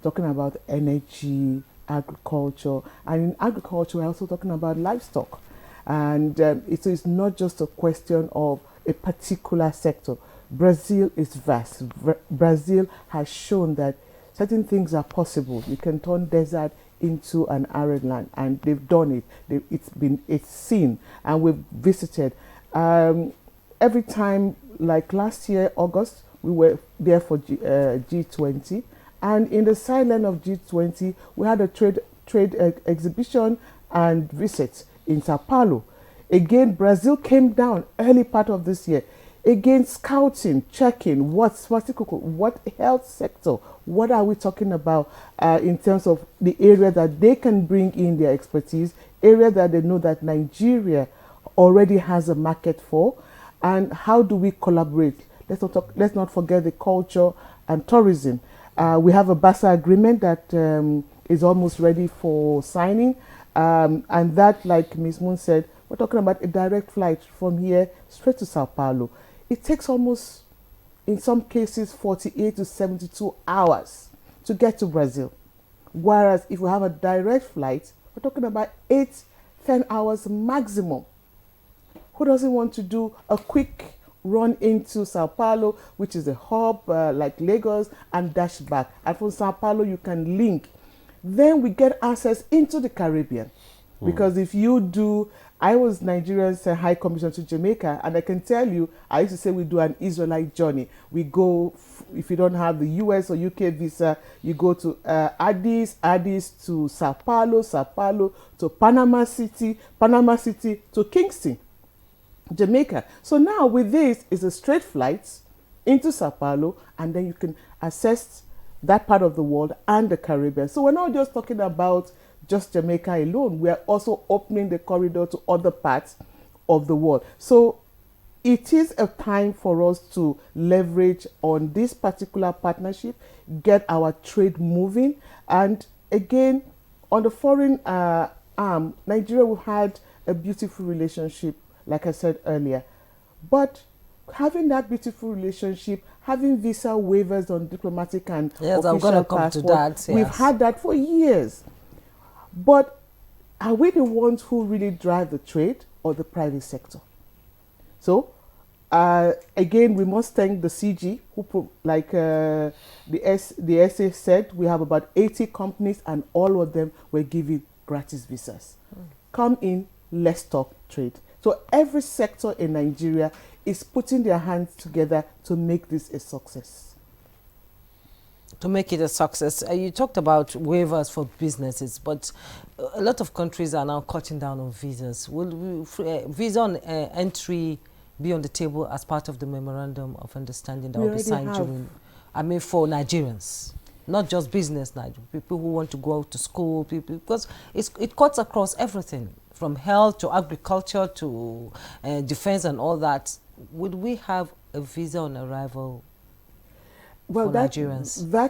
[SPEAKER 6] talking about energy agriculture. And in agriculture, we're also talking about livestock. And it is not just a question of a particular sector. Brazil is vast. Brazil has shown that certain things are possible. You can turn desert into an arid land, and they've done it. It's seen, and we've visited. Every time, like last year, August, we were there for G20, and in the silence of G20, we had a trade exhibition and visit in Sao Paulo. Again, Brazil came down early part of this year. Again, scouting, checking what health sector, what are we talking about in terms of the area that they can bring in their expertise, area that they know that Nigeria already has a market for, and how do we collaborate? Let's not forget the culture and tourism. We have a BASA agreement that is almost ready for signing, and that, like Ms. Moon said, we're talking about a direct flight from here straight to Sao Paulo. It takes almost, in some cases, 48 to 72 hours to get to Brazil. Whereas if we have a direct flight, we're talking about 8-10 hours maximum. Who doesn't want to do a quick run into Sao Paulo, which is a hub like Lagos, and dash back? And from Sao Paulo, you can link. Then we get access into the Caribbean. Because if you do, I was Nigeria's High Commissioner to Jamaica, and I can tell you, I used to say we do an Israelite journey. We go, if you don't have the US or UK visa, you go to Addis to Sao Paulo to Panama City to Kingston, Jamaica. So now with this, it's a straight flight into Sao Paulo, and then you can access that part of the world and the Caribbean. So we're not just talking about just Jamaica alone. We are also opening the corridor to other parts of the world. So it is a time for us to leverage on this particular partnership, get our trade moving. And again, on the foreign arm, Nigeria had a beautiful relationship, like I said earlier. But having that beautiful relationship, having visa waivers on diplomatic and official passport, we've had that for years. But are we the ones who really drive the trade, or the private sector? So, again, we must thank the CG, who, like the SA said, we have about 80 companies, and all of them were giving gratis visas. Come in, let's talk trade. So every sector in Nigeria is putting their hands together to make this a success.
[SPEAKER 3] To make it a success. You talked about waivers for businesses, but a lot of countries are now cutting down on visas. Will visa on entry be on the table as part of the memorandum of understanding that will be signed during, for Nigerians, not just business Nigerians, people who want to go to school, people, because it cuts across everything from health to agriculture to defense and all that. Would we have a visa on arrival? Well,
[SPEAKER 6] that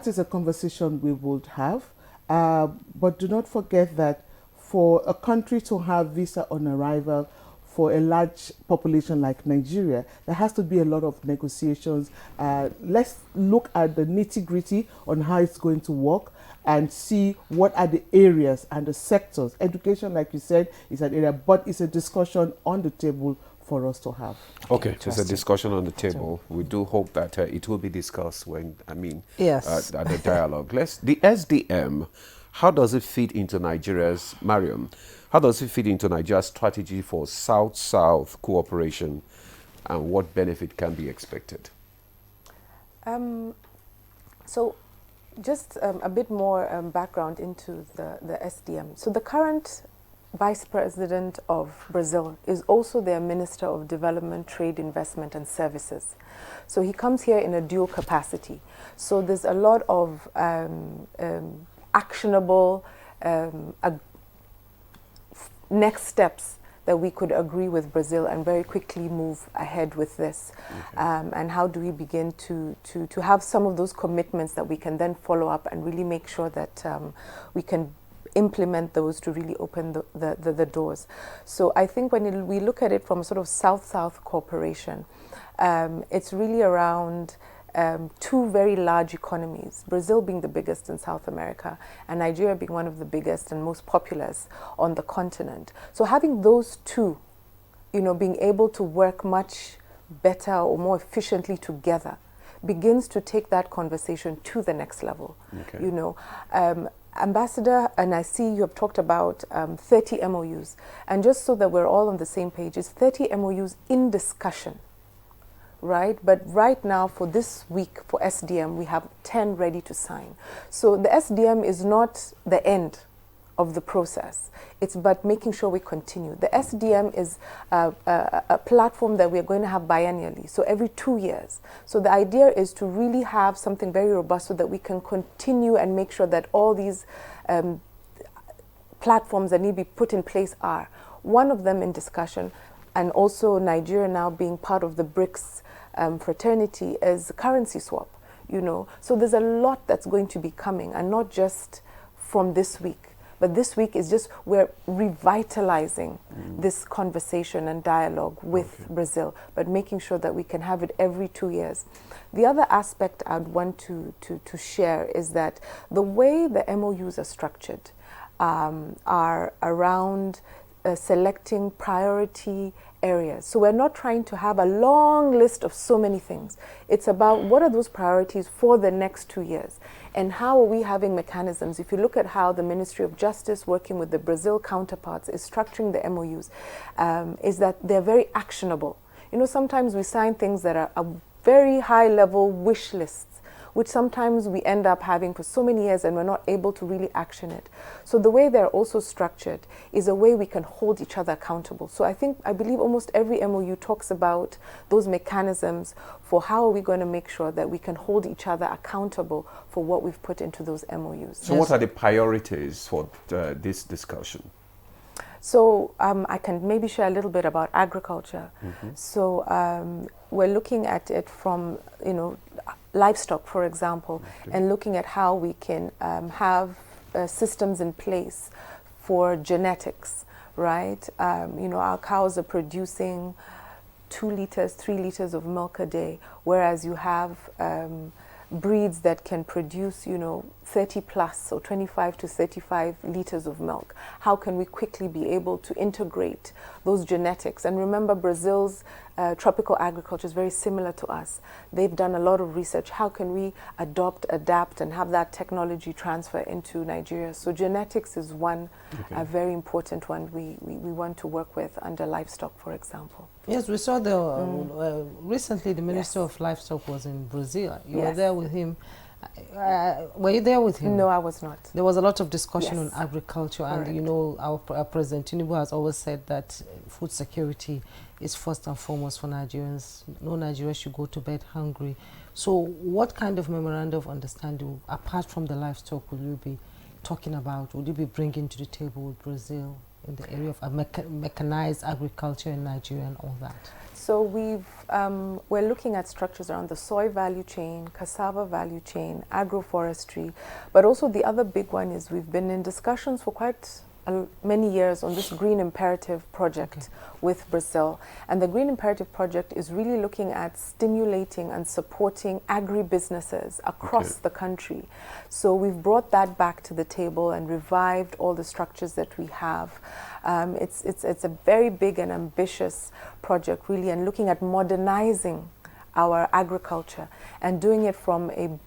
[SPEAKER 6] is a conversation we would have, but do not forget that for a country to have visa on arrival for a large population like Nigeria, there has to be a lot of negotiations. Let's look at the nitty-gritty on how it's going to work and see what are the areas and the sectors. Education, like you said, is an area, but it's a discussion on the table for us to have.
[SPEAKER 1] Okay, there's a discussion on the table. We do hope that it will be discussed when,
[SPEAKER 3] yes,
[SPEAKER 1] at the dialogue. The SDM, how does it fit into Nigeria's, Mariam, how does it fit into Nigeria's strategy for South-South cooperation, and what benefit can be expected?
[SPEAKER 7] So just a bit more background into the SDM. So the current Vice President of Brazil is also their Minister of Development, Trade, Investment and Services. So he comes here in a dual capacity. So there's a lot of actionable next steps that we could agree with Brazil and very quickly move ahead with this. And how do we begin to have some of those commitments that we can then follow up and really make sure that we can implement those to really open the doors. So I think when we look at it from a sort of South-South cooperation, it's really around two very large economies, Brazil being the biggest in South America and Nigeria being one of the biggest and most populous on the continent. So having those two, being able to work much better or more efficiently together begins to take that conversation to the next level. Okay. Ambassador, and I see you have talked about 30 MOUs, and just so that we're all on the same page, it's 30 MOUs in discussion, right? But right now for this week for SDM, we have 10 ready to sign. So the SDM is not the end of the process. It's about making sure we continue. The SDM is a platform that we're going to have biennially, so every 2 years. So the idea is to really have something very robust so that we can continue and make sure that all these platforms that need to be put in place are. One of them in discussion, and also Nigeria now being part of the BRICS fraternity, is currency swap, So there's a lot that's going to be coming, and not just from this week. But this week is just, we're revitalizing this conversation and dialogue with Brazil, but making sure that we can have it every 2 years. The other aspect I'd want to share is that the way the MOUs are structured are around selecting priority areas. So we're not trying to have a long list of so many things. It's about what are those priorities for the next 2 years, and how are we having mechanisms. If you look at how the Ministry of Justice, working with the Brazil counterparts, is structuring the MOUs, is that they're very actionable. Sometimes we sign things that are a very high level wish lists, which sometimes we end up having for so many years and we're not able to really action it. So the way they're also structured is a way we can hold each other accountable. So I believe almost every MOU talks about those mechanisms for how are we going to make sure that we can hold each other accountable for what we've put into those MOUs.
[SPEAKER 1] So what are the priorities for this discussion?
[SPEAKER 7] So I can maybe share a little bit about agriculture. So we're looking at it from, livestock, for example, and looking at how we can have systems in place for genetics, right? Our cows are producing 2 liters, 3 liters of milk a day, whereas you have breeds that can produce, 30 plus or 25 to 35 liters of milk. How can we quickly be able to integrate those genetics? And remember, Brazil's tropical agriculture is very similar to us. They've done a lot of research. How can we adopt, adapt, and have that technology transfer into Nigeria? So genetics is one a very important one we want to work with under livestock, for example.
[SPEAKER 3] Yes, we saw recently the Minister of Livestock was in Brazil. You were there with him. Were you there with him?
[SPEAKER 7] No, I was not.
[SPEAKER 3] There was a lot of discussion on agriculture, and our President Tinubu has always said that food security is first and foremost for Nigerians. No Nigerian should go to bed hungry. So what kind of memorandum of understanding, apart from the livestock, will you be talking about? Would you be bringing to the table with Brazil in the area of mechanized agriculture in Nigeria and all that?
[SPEAKER 7] So we're looking at structures around the soy value chain, cassava value chain, agroforestry, but also the other big one is we've been in discussions for quite many years on this Green Imperative project with Brazil. And the Green Imperative project is really looking at stimulating and supporting agribusinesses across the country. So we've brought that back to the table and revived all the structures that we have. It's a very big and ambitious project, really, and looking at modernizing our agriculture and doing it from a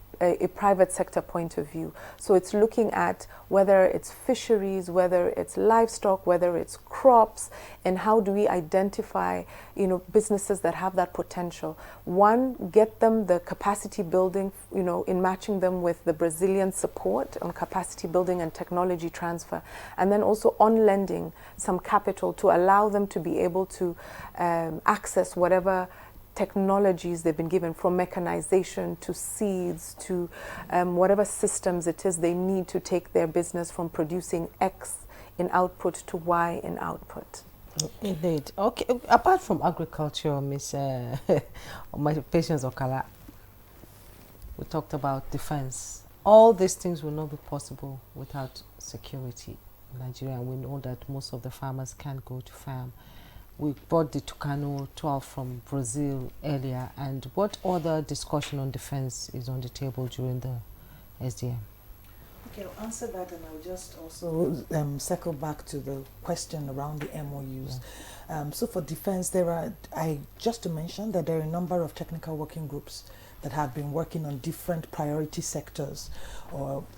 [SPEAKER 7] private sector point of view. So it's looking at whether it's fisheries, whether it's livestock, whether it's crops, and how do we identify, businesses that have that potential. One, get them the capacity building, in matching them with the Brazilian support on capacity building and technology transfer, and then also on lending some capital to allow them to be able to access whatever technologies they've been given, from mechanization to seeds to whatever systems it is they need to take their business from producing X in output to Y in output.
[SPEAKER 3] Indeed. Okay. Apart from agriculture, Miss my Patience Okala, we talked about defense. All these things will not be possible without security in Nigeria. We know that most of the farmers can't go to farm. We bought the Tucano 12 from Brazil earlier. And what other discussion on defense is on the table during the SDM?
[SPEAKER 5] Okay, I'll answer that, and I'll just also circle back to the question around the MOUs. Yeah. So for defense, just to mention that there are a number of technical working groups that have been working on different priority sectors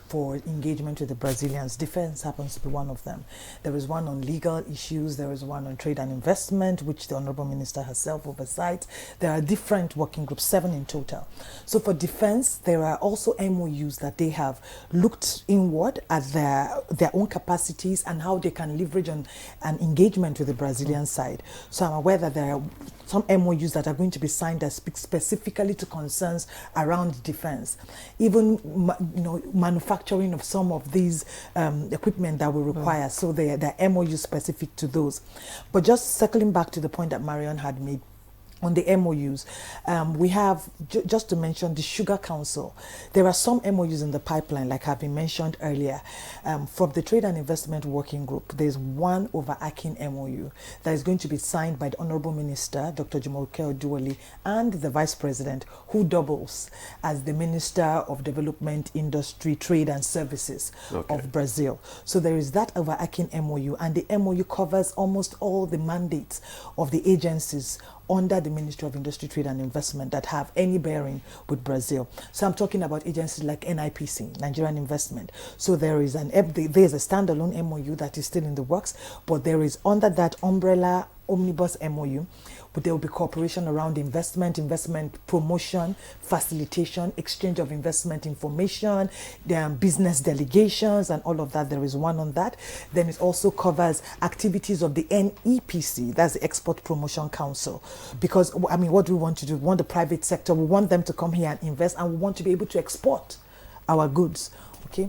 [SPEAKER 5] for engagement with the Brazilians. Defense happens to be one of them. There is one on legal issues, there is one on trade and investment, which the Honorable Minister herself oversight. There are different working groups, 7 in total. So for defense, there are also MOUs that they have looked inward at their own capacities and how they can leverage on an engagement with the Brazilian side. So I'm aware that there are some MOUs that are going to be signed that speak specifically to concerns around defense. Even manufacturing of some of these equipment that we require. So they're MOU specific to those. But just circling back to the point that Marion had made on the MOUs, we have, just to mention, the Sugar Council. There are some MOUs in the pipeline, like have been mentioned earlier. From the Trade and Investment Working Group, there's one overarching MOU that is going to be signed by the Honorable Minister, Dr. Jumoke Oduwole, and the Vice President, who doubles as the Minister of Development, Industry, Trade and Services of Brazil. So there is that overarching MOU, and the MOU covers almost all the mandates of the agencies under the Ministry of Industry, Trade and Investment that have any bearing with Brazil. So I'm talking about agencies like NIPC, Nigerian Investment. So there's a standalone MOU that is still in the works, but there is under that umbrella omnibus MOU, but there will be cooperation around investment promotion, facilitation, exchange of investment information, business delegations and all of that. There is one on that. Then it also covers activities of the NEPC, that's the Export Promotion Council. Because, I mean, what do we want to do? We want the private sector, we want them to come here and invest, and we want to be able to export our goods, okay?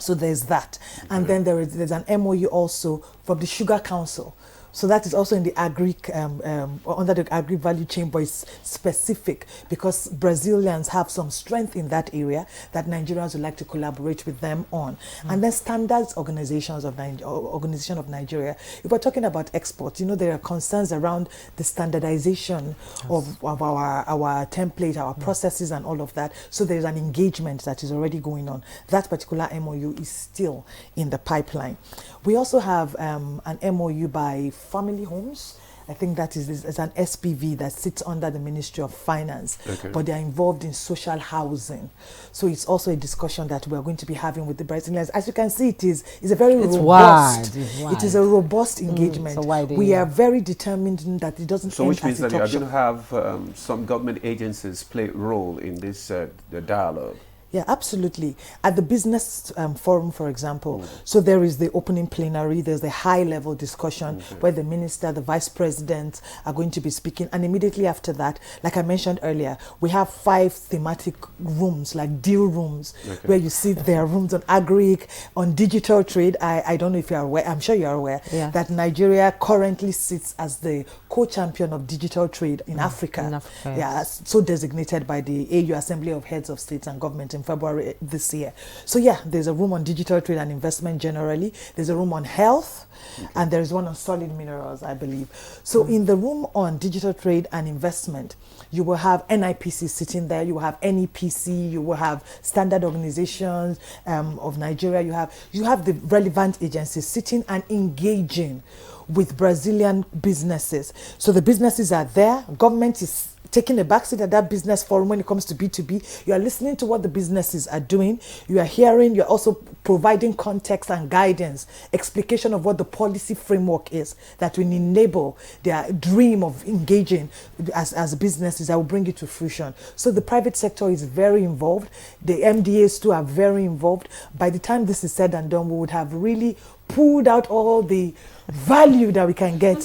[SPEAKER 5] So there's that. And then there's an MOU also from the Sugar Council. So that is also in the agri, under the agri value chain, but it's specific because Brazilians have some strength in that area that Nigerians would like to collaborate with them on. And then Standards Organization of Nigeria. If we're talking about export, there are concerns around the standardization of our template, our processes and all of that. So there's an engagement that is already going on. That particular MOU is still in the pipeline. We also have an MOU by Family Homes. I think that is an SPV that sits under the Ministry of Finance, but they are involved in social housing. So it's also a discussion that we are going to be having with the Brazilians. As you can see, it's a very robust. It is a robust engagement. We are very determined that it doesn't.
[SPEAKER 1] So which means that you are going to have some government agencies play a role in this the dialogue.
[SPEAKER 5] Yeah, absolutely. At the business forum, for example, so there is the opening plenary, there's the high-level discussion where the minister, the vice president are going to be speaking. And immediately after that, like I mentioned earlier, we have 5 thematic rooms, like deal rooms, where you see there are rooms on agric, on digital trade. I don't know if you're aware, I'm sure you're aware, that Nigeria currently sits as the co-champion of digital trade in Africa. Yeah, so designated by the AU Assembly of Heads of States and Government in February this year. So yeah, there's a room on digital trade and investment generally. There's a room on health, and there's one on solid minerals, I believe. So in the room on digital trade and investment, you will have NIPC sitting there, you will have NEPC, you will have standard organizations of Nigeria, you have the relevant agencies sitting and engaging with Brazilian businesses. So the businesses are there, government is taking a backseat at that business forum when it comes to B2B. You are listening to what the businesses are doing. You are hearing, you're also providing context and guidance, explication of what the policy framework is that will enable their dream of engaging as businesses that will bring it to fruition. So the private sector is very involved. The MDAs too are very involved. By the time this is said and done, we would have really pulled out all the value that we can get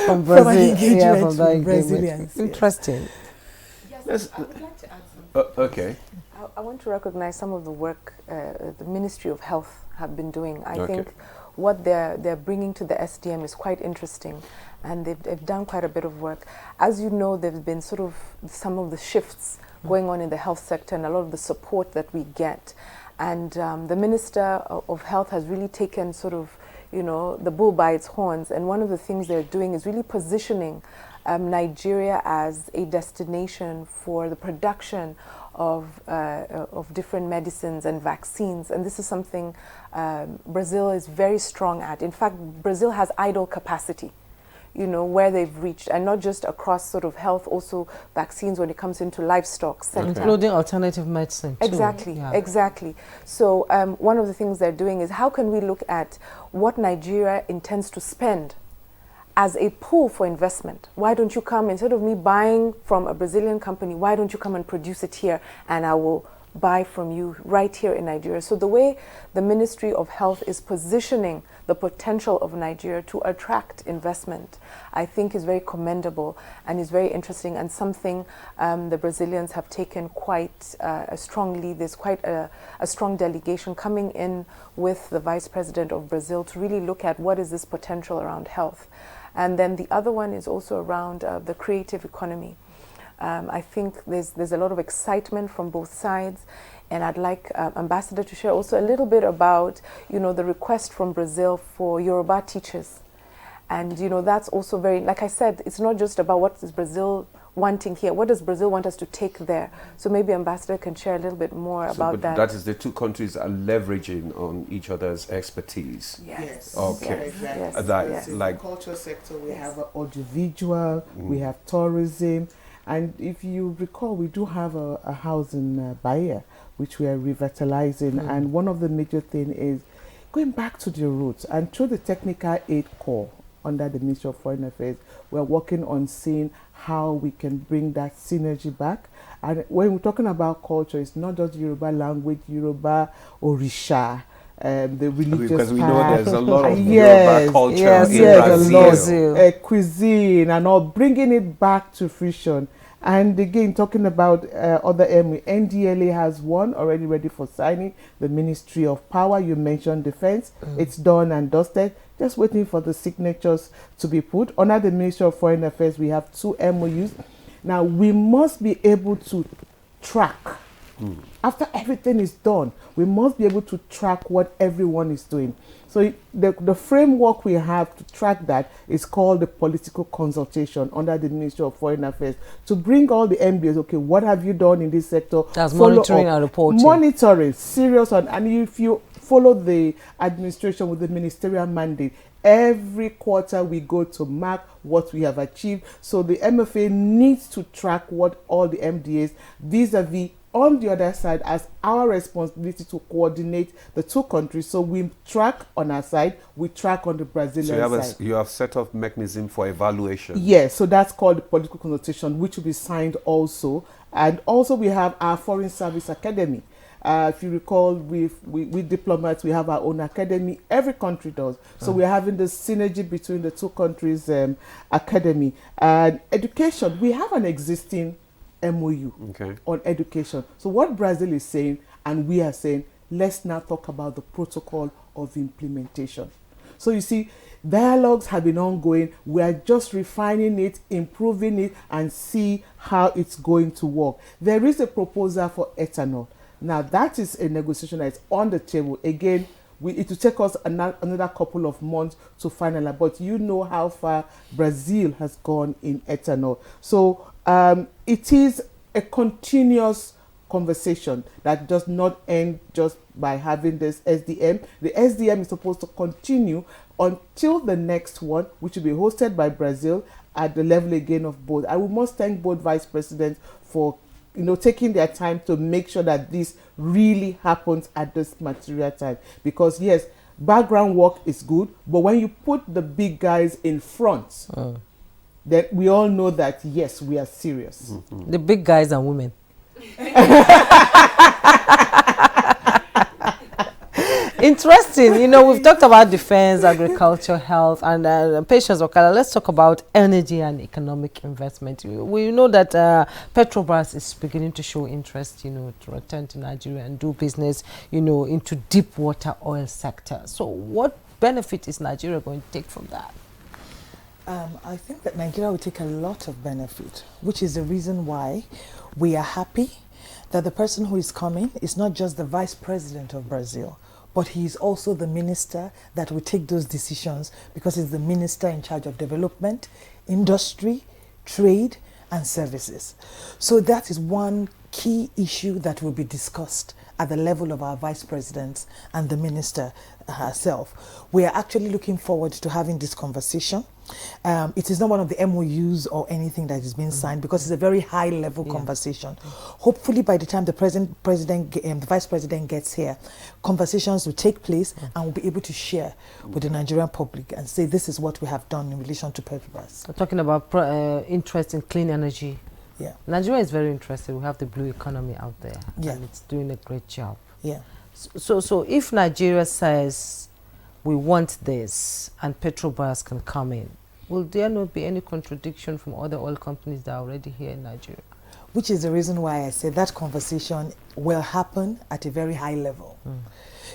[SPEAKER 5] from an engagement with Brazilians.
[SPEAKER 3] Interesting.
[SPEAKER 7] Yes, I would like to add something.
[SPEAKER 1] Okay.
[SPEAKER 7] I want to recognize some of the work the Ministry of Health have been doing. I think what they're bringing to the SDM is quite interesting, and they've done quite a bit of work. As you know, there's been sort of some of the shifts going on in the health sector and a lot of the support that we get. And the Minister of Health has really taken sort of, you know, the bull by its horns. And one of the things they're doing is really positioning Nigeria as a destination for the production of different medicines and vaccines. And this is something Brazil is very strong at. In fact, Brazil has idle capacity, you know, where they've reached, and not just across sort of health, also vaccines when it comes into livestock sector.
[SPEAKER 3] Including alternative medicine too.
[SPEAKER 7] Exactly,
[SPEAKER 3] yeah.
[SPEAKER 7] exactly. So one of the things they're doing is how can we look at what Nigeria intends to spend as a pool for investment. Why don't you come, instead of me buying from a Brazilian company, why don't you come and produce it here and I will buy from you right here in Nigeria. So the way the Ministry of Health is positioning the potential of Nigeria to attract investment, I think is very commendable and is very interesting, and something the Brazilians have taken quite strongly. There's quite a strong delegation coming in with the Vice President of Brazil to really look at what is this potential around health. And then the other one is also around the creative economy. I think there's a lot of excitement from both sides, and I'd like Ambassador to share also a little bit about, you know, the request from Brazil for Yoruba teachers. And, you know, that's also very, like I said, it's not just about what is Brazil wanting here. What does Brazil want us to take there? So maybe Ambassador can share a little bit more about that.
[SPEAKER 1] That is, the two countries are leveraging on each other's expertise.
[SPEAKER 6] Yes.
[SPEAKER 1] Okay.
[SPEAKER 6] Exactly.
[SPEAKER 1] Yes. That,
[SPEAKER 6] yes.
[SPEAKER 1] like,
[SPEAKER 6] in the culture sector, we have audiovisual, we have tourism, and if you recall, we do have a house in Bahia, which we are revitalizing, and one of the major things is going back to the roots, and through the Technical Aid Corps under the Ministry of Foreign Affairs, we're working on seeing how we can bring that synergy back. And when we're talking about culture, it's not just Yoruba language, Yoruba Orisha, the religious
[SPEAKER 1] because we know there's a lot of
[SPEAKER 6] yes,
[SPEAKER 1] Yoruba culture
[SPEAKER 6] yes,
[SPEAKER 1] in
[SPEAKER 6] yes,
[SPEAKER 1] Brazil.
[SPEAKER 6] Cuisine and all, bringing it back to fruition. And again, talking about other MOU, NDLA has one already ready for signing. The Ministry of Power, you mentioned defense, it's done and dusted. Just waiting for the signatures to be put. Under the Ministry of Foreign Affairs, we have 2 MOUs. Now, we must be able to track. After everything is done, we must be able to track what everyone is doing. So the framework we have to track that is called the political consultation under the Ministry of Foreign Affairs, to bring all the MBAs, okay, what have you done in this sector?
[SPEAKER 3] That's monitoring and reporting.
[SPEAKER 6] Monitoring, serious on, and if you follow the administration with the ministerial mandate, every quarter we go to mark what we have achieved. So the MFA needs to track what all the MDAs vis-a-vis on the other side as our responsibility to coordinate the 2 countries. So we track on our side, we track on the Brazilian side.
[SPEAKER 1] You have set up mechanism for evaluation.
[SPEAKER 6] Yes, so that's called the political consultation, which will be signed also. And also we have our Foreign Service Academy. If you recall, we diplomats, we have our own academy. Every country does. So we're having the synergy between the 2 countries' academy. And education, we have an existing MOU on education. So what Brazil is saying, and we are saying, let's now talk about the protocol of implementation. So you see, dialogues have been ongoing. We are just refining it, improving it, and see how it's going to work. There is a proposal for ethanol. Now, that is a negotiation that's on the table. Again, it will take us another couple of months to finalize, but you know how far Brazil has gone in ethanol. So it is a continuous conversation that does not end just by having this SDM. The SDM is supposed to continue until the next one, which will be hosted by Brazil at the level again of both. I must thank both vice presidents for taking their time to make sure that this really happens at this material time. Because yes, background work is good, but when you put the big guys in front, then we all know that yes, we are serious.
[SPEAKER 3] The big guys and women. Interesting. We've talked about defense, agriculture, health, and Patience Okala. Let's talk about energy and economic investment. We know that Petrobras is beginning to show interest, to return to Nigeria and do business, into deep water oil sector. So what benefit is Nigeria going to take from that?
[SPEAKER 5] I think that Nigeria will take a lot of benefit, which is the reason why we are happy that the person who is coming is not just the vice president of Brazil, but he is also the minister that will take those decisions because he's the minister in charge of development, industry, trade, and services. So that is one key issue that will be discussed at the level of our vice presidents and the minister herself. We are actually looking forward to having this conversation. It is not one of the MOUs or anything that is being signed because it's a very high level conversation. Hopefully by the time the the vice president gets here, conversations will take place and we'll be able to share with the Nigerian public and say this is what we have done in relation to Petrobras.
[SPEAKER 3] We're talking about interest in clean energy.
[SPEAKER 5] Yeah.
[SPEAKER 3] Nigeria is very interested. We have the blue economy out there.
[SPEAKER 5] Yeah.
[SPEAKER 3] And it's doing a great job.
[SPEAKER 5] Yeah.
[SPEAKER 3] So if Nigeria says we want this and Petrobras can come in, will there not be any contradiction from other oil companies that are already here in Nigeria?
[SPEAKER 5] Which is the reason why I said that conversation will happen at a very high level.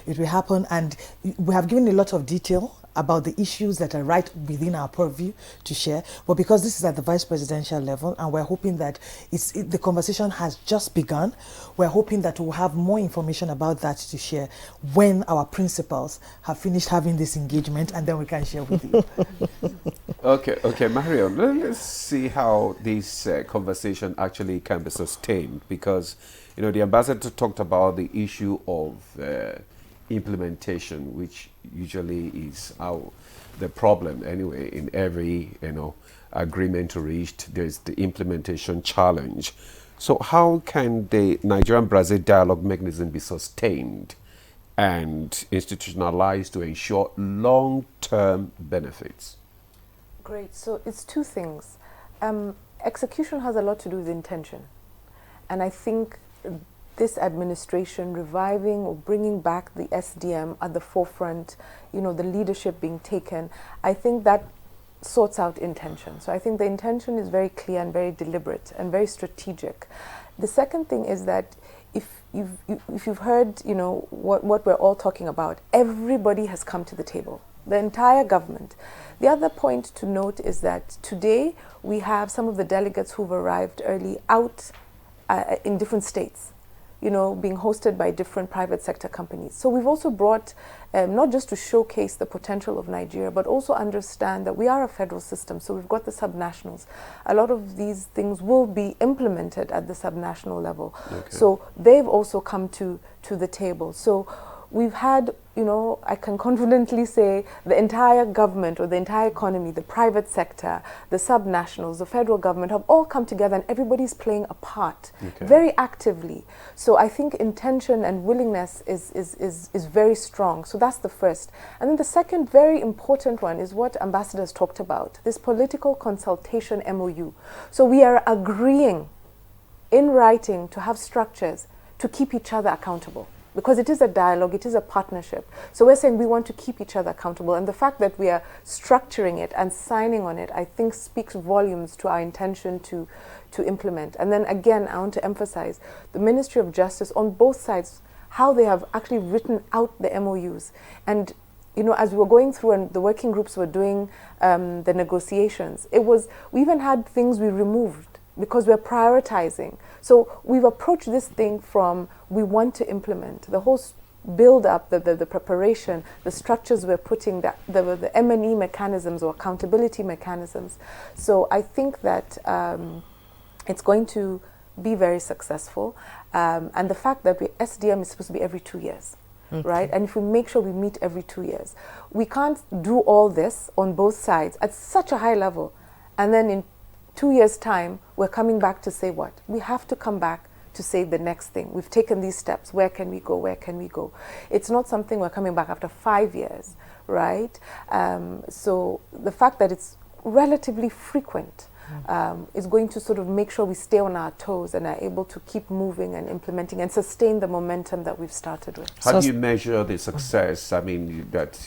[SPEAKER 5] It will happen, and we have given a lot of detail about the issues that are right within our purview to share. But because this is at the vice presidential level, and we're hoping that the conversation has just begun, we're hoping that we'll have more information about that to share when our principals have finished having this engagement, and then we can share with you.
[SPEAKER 1] Okay, Marion, let's see how this conversation actually can be sustained, because the ambassador talked about the issue of implementation, which usually is the problem anyway. In every agreement reached, there's the implementation challenge. So how can the Nigerian-Brazil dialogue mechanism be sustained and institutionalized to ensure long-term benefits?
[SPEAKER 7] Great. So it's two things. Execution has a lot to do with intention. And I think this administration reviving or bringing back the SDM at the forefront, the leadership being taken, I think that sorts out intention. So I think the intention is very clear and very deliberate and very strategic. The second thing is that if you've heard, what we're all talking about, everybody has come to the table, the entire government. The other point to note is that today we have some of the delegates who've arrived early out in different states, being hosted by different private sector companies. So we've also brought, not just to showcase the potential of Nigeria, but also understand that we are a federal system. So we've got the subnationals. A lot of these things will be implemented at the subnational level. Okay. So they've also come to the table. So we've had, I can confidently say the entire government or the entire economy, the private sector, the subnationals, the federal government have all come together and everybody's playing a part very actively. So I think intention and willingness is very strong. So that's the first. And then the second very important one is what ambassadors talked about, this political consultation MOU. So we are agreeing in writing to have structures to keep each other accountable. Because it is a dialogue, it is a partnership. So we're saying we want to keep each other accountable. And the fact that we are structuring it and signing on it, I think speaks volumes to our intention to implement. And then again, I want to emphasize the Ministry of Justice on both sides, how they have actually written out the MOUs. And as we were going through and the working groups were doing the negotiations, we even had things we removed because we're prioritizing. So we've approached this thing from we want to implement. The whole build up, the preparation, the structures we're putting, the M&E mechanisms or accountability mechanisms. So I think that it's going to be very successful. And the fact that SDM is supposed to be every 2 years. Right? And if we make sure we meet every 2 years, we can't do all this on both sides at such a high level. And then in 2 years' time, we're coming back to say what? We have to come back to say the next thing. We've taken these steps. Where can we go? Where can we go? It's not something we're coming back after 5 years, right? So the fact that it's relatively frequent is going to sort of make sure we stay on our toes and are able to keep moving and implementing and sustain the momentum that we've started with.
[SPEAKER 1] How do you measure the success, that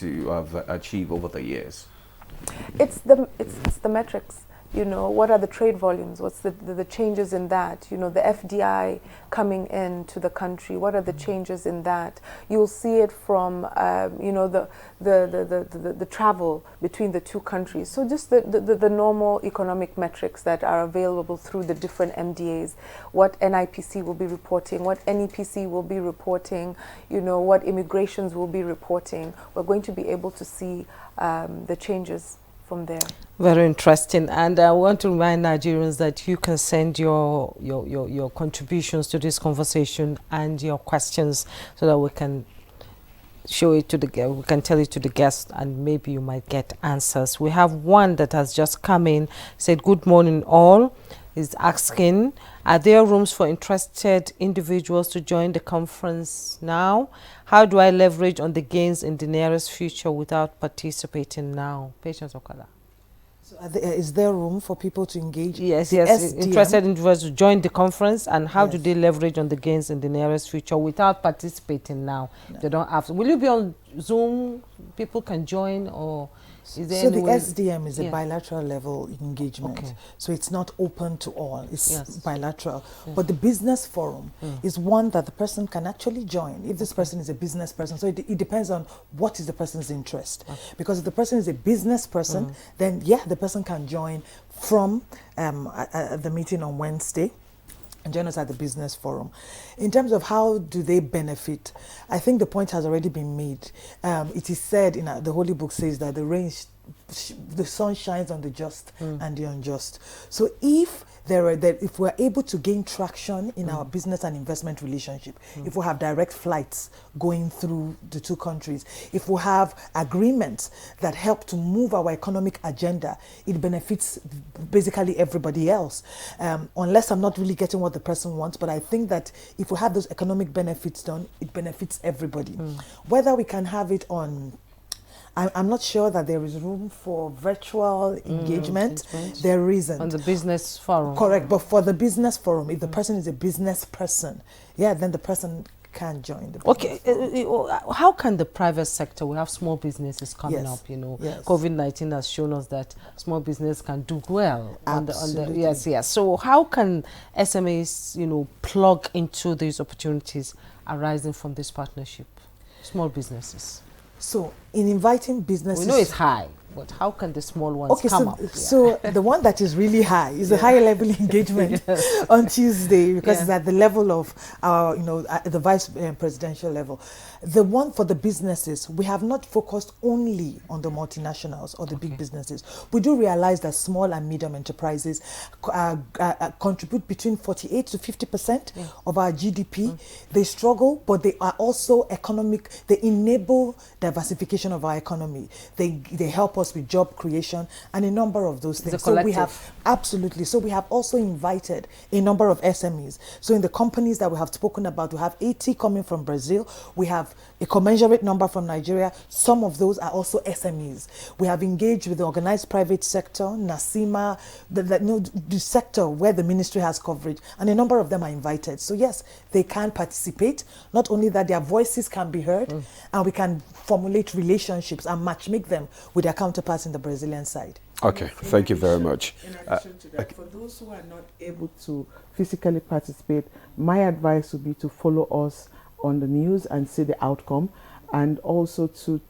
[SPEAKER 1] you have achieved over the years?
[SPEAKER 7] It's the metrics. what are the trade volumes? What's the changes in that? The FDI coming into the country. What are the changes in that? You'll see it from, the travel between the two countries. So just the normal economic metrics that are available through the different MDAs. What NIPC will be reporting, what NEPC will be reporting, what immigrations will be reporting. We're going to be able to see the changes from there.
[SPEAKER 3] Very interesting. And I want to remind Nigerians that you can send your contributions to this conversation and your questions so that we can show it to we can tell it to the guests, and maybe you might get answers. We have one that has just come in, said, "Good morning all." Is asking, are there rooms for interested individuals to join the conference now? How do I leverage on the gains in the nearest future without participating now? Patience Okada.
[SPEAKER 5] So is there room for people to engage?
[SPEAKER 3] Yes, interested individuals to join the conference, and how do they leverage on the gains in the nearest future without participating now? No. They don't have to. Will you be on Zoom? People can join, or is there
[SPEAKER 5] the SDM is a bilateral level engagement. Okay. So it's not open to all. It's bilateral. Yes. But the business forum is one that the person can actually join if this person is a business person. So it depends on what is the person's interest. Okay. Because if the person is a business person, then the person can join from the meeting on Wednesday and join us at the business forum. In terms of how do they benefit, I think the point has already been made. It is said the Holy Book says that the sun shines on the just and the unjust. So if we're able to gain traction in our business and investment relationship, if we have direct flights going through the two countries, if we have agreements that help to move our economic agenda, it benefits basically everybody else. Unless I'm not really getting what the person wants, but I think that if we have those economic benefits done, it benefits everybody. Whether we can have it on, I'm not sure that there is room for virtual engagement. There isn't.
[SPEAKER 3] On the business forum.
[SPEAKER 5] Correct, but for the business forum, if the person is a business person, then the person can join the business forum.
[SPEAKER 3] How can the private sector, we have small businesses coming up, COVID-19 has shown us that small business can do well.
[SPEAKER 5] Absolutely.
[SPEAKER 3] So how can SMEs, plug into these opportunities arising from this partnership? Small businesses.
[SPEAKER 5] So, in inviting businesses...
[SPEAKER 3] We know it's high, but how can the small ones come up?
[SPEAKER 5] So, the one that is really high is a higher level engagement on Tuesday, because it's at the level of our, at the vice presidential level. The one for the businesses, we have not focused only on the multinationals or the big businesses. We do realize that small and medium enterprises contribute between 48 to 50% of our GDP. They struggle, but they are also they enable diversification of our economy. They help us with job creation and a number of those things. So we have So we have also invited a number of SMEs. So in the companies that we have spoken about, we have 80 coming from Brazil. We have a commensurate number from Nigeria. Some of those are also SMEs. We have engaged with the organized private sector, NASIMA, the sector where the ministry has coverage, and a number of them are invited. So yes, they can participate. Not only that, their voices can be heard, and we can formulate relationships and matchmake them with their counterparts in the Brazilian side.
[SPEAKER 1] Okay, thank you very much.
[SPEAKER 6] In addition to that, for those who are not able to physically participate, my advice would be to follow us on the news and see the outcome, and also to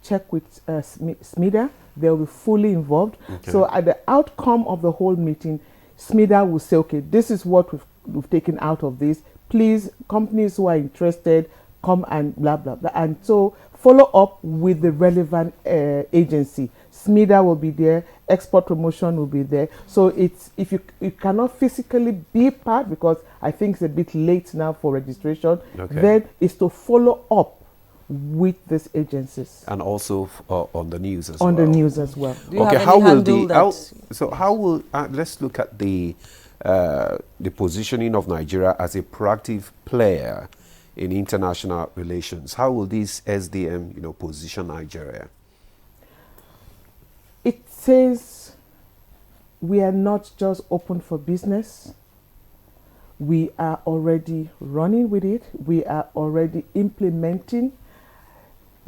[SPEAKER 6] check with SMIDA. They'll be fully involved. Okay. So at the outcome of the whole meeting, SMIDA will say, okay, this is what we've taken out of this. Please, companies who are interested, come and blah, blah, blah. And so follow up with the relevant agency. SMIDA will be there, export promotion will be there. So it's, if you cannot physically be part, because I think it's a bit late now for registration, then it's to follow up with these agencies.
[SPEAKER 1] And also on the news as well.
[SPEAKER 6] On the news as well.
[SPEAKER 1] Okay, how will let's look at the positioning of Nigeria as a proactive player in international relations. How will this SDM, position Nigeria?
[SPEAKER 6] It says we are not just open for business. We are already running with it. We are already implementing.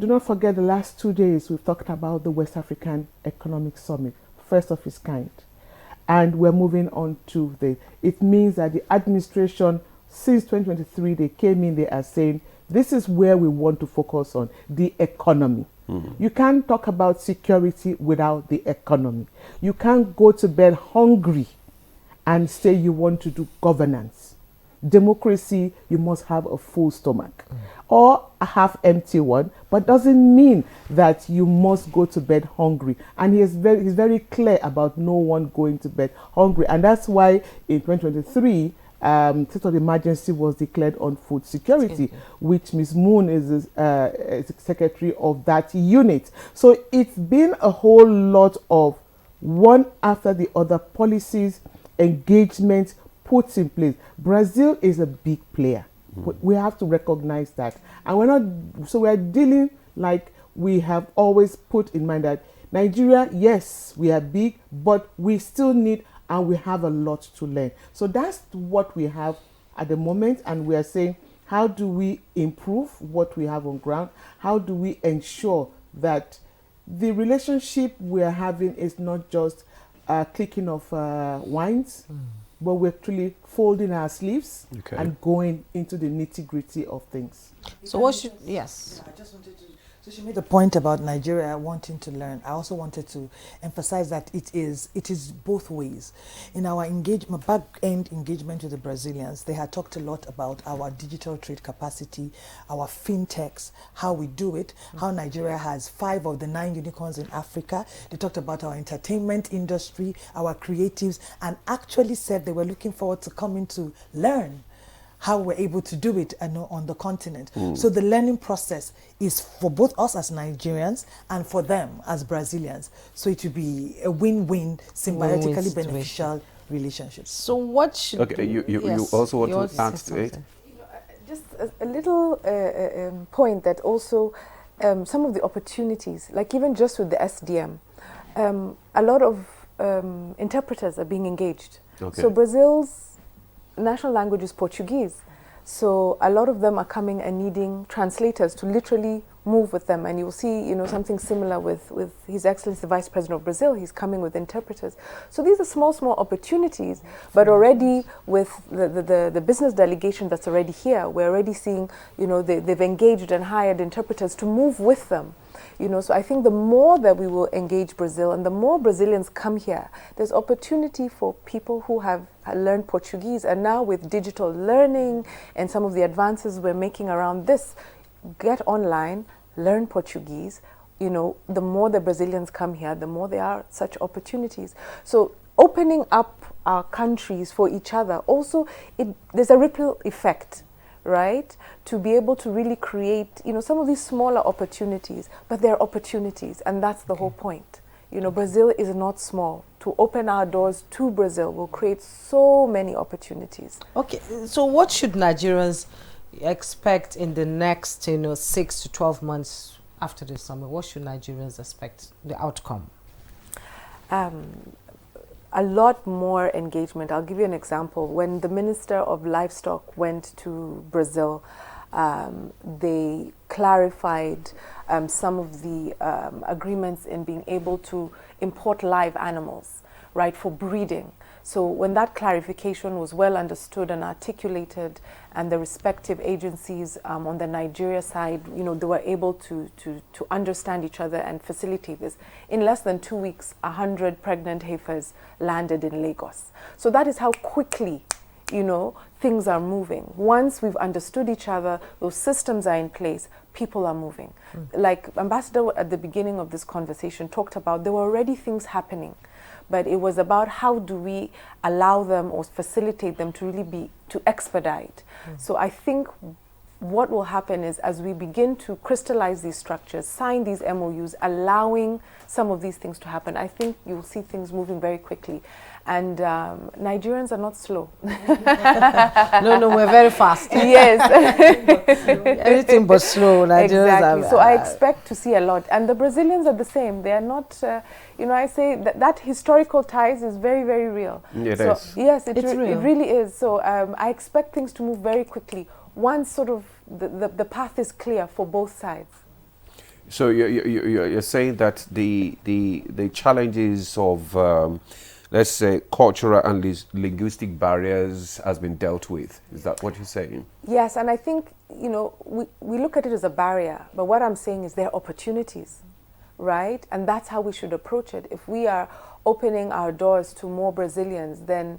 [SPEAKER 6] Do not forget, the last 2 days we've talked about the West African Economic Summit, first of its kind. and we're moving on to it means that the administration, since 2023, they came in, they are saying, this is where we want to focus on, the economy. You can't talk about security without the economy. You can't go to bed hungry and say you want to do governance. Democracy, you must have a full stomach or a half empty one, but doesn't mean that you must go to bed hungry. And he's very clear about no one going to bed hungry. And that's why in 2023, state of emergency was declared on food security, which Ms. Moon is secretary of that unit. So it's been a whole lot of one after the other policies, engagement put in place. Brazil is a big player. We have to recognize that. And we're dealing like we have always put in mind that Nigeria, yes, we are big, but we still need and we have a lot to learn. So that's what we have at the moment, and we are saying, how do we improve what we have on ground? How do we ensure that the relationship we are having is not just clicking of wines, but we're actually folding our sleeves and going into the nitty-gritty of things.
[SPEAKER 3] So what should, yes.
[SPEAKER 5] I just wanted to, so she made a point about Nigeria wanting to learn. I also wanted to emphasize that it is both ways. In our back-end engagement with the Brazilians, they had talked a lot about our digital trade capacity, our fintechs, how we do it, how Nigeria has 5 of the 9 unicorns in Africa. They talked about our entertainment industry, our creatives, and actually said they were looking forward to coming to learn how we're able to do it on the continent. So the learning process is for both us as Nigerians and for them as Brazilians. So it will be a win-win, symbiotically beneficial relationship.
[SPEAKER 3] So what should...
[SPEAKER 1] you also want to add to it?
[SPEAKER 7] Just a little point that also some of the opportunities, like even just with the SDM, a lot of interpreters are being engaged. So Brazil's national language is Portuguese. So a lot of them are coming and needing translators to literally move with them. And you'll see, something similar with His Excellency, the Vice President of Brazil. He's coming with interpreters. So these are small opportunities, but already with the business delegation that's already here, we're already seeing, they've engaged and hired interpreters to move with them. So I think the more that we will engage Brazil and the more Brazilians come here, there's opportunity for people who have learned Portuguese. And now with digital learning and some of the advances we're making around this, get online, learn Portuguese. The more the Brazilians come here, the more there are such opportunities. So opening up our countries for each other, also there's a ripple effect, right? To be able to really create, some of these smaller opportunities, but they're opportunities, and that's the whole point. Brazil is not small. To open our doors to Brazil will create so many opportunities.
[SPEAKER 3] Okay, so what should Nigerians expect in the next, 6 to 12 months after the summer? What should Nigerians expect, the outcome?
[SPEAKER 7] A lot more engagement. I'll give you an example. When the Minister of Livestock went to Brazil, they clarified some of the agreements in being able to import live animals, right, for breeding. So when that clarification was well understood and articulated, and the respective agencies on the Nigeria side, they were able to understand each other and facilitate this. In less than 2 weeks, 100 pregnant heifers landed in Lagos. So that is how quickly, things are moving. Once we've understood each other, those systems are in place, people are moving. Like Ambassador at the beginning of this conversation talked about, there were already things happening, but it was about how do we allow them or facilitate them to really to expedite. So I think what will happen is, as we begin to crystallize these structures, sign these MOUs, allowing some of these things to happen, I think you'll see things moving very quickly. And Nigerians are not slow.
[SPEAKER 3] No, we're very fast.
[SPEAKER 7] Yes.
[SPEAKER 3] Everything but slow.
[SPEAKER 7] Exactly. So I expect to see a lot. And the Brazilians are the same. They are not, I say that historical ties is very, very real.
[SPEAKER 1] It is.
[SPEAKER 7] Yes, it
[SPEAKER 3] real.
[SPEAKER 7] It really is. So I expect things to move very quickly once sort of the path is clear for both sides.
[SPEAKER 1] So you're saying that the challenges of let's say, cultural and linguistic barriers has been dealt with. Is that what you're saying?
[SPEAKER 7] Yes, and I think, you know, we look at it as a barrier, but what I'm saying is there are opportunities, right? And that's how we should approach it. If we are opening our doors to more Brazilians, then,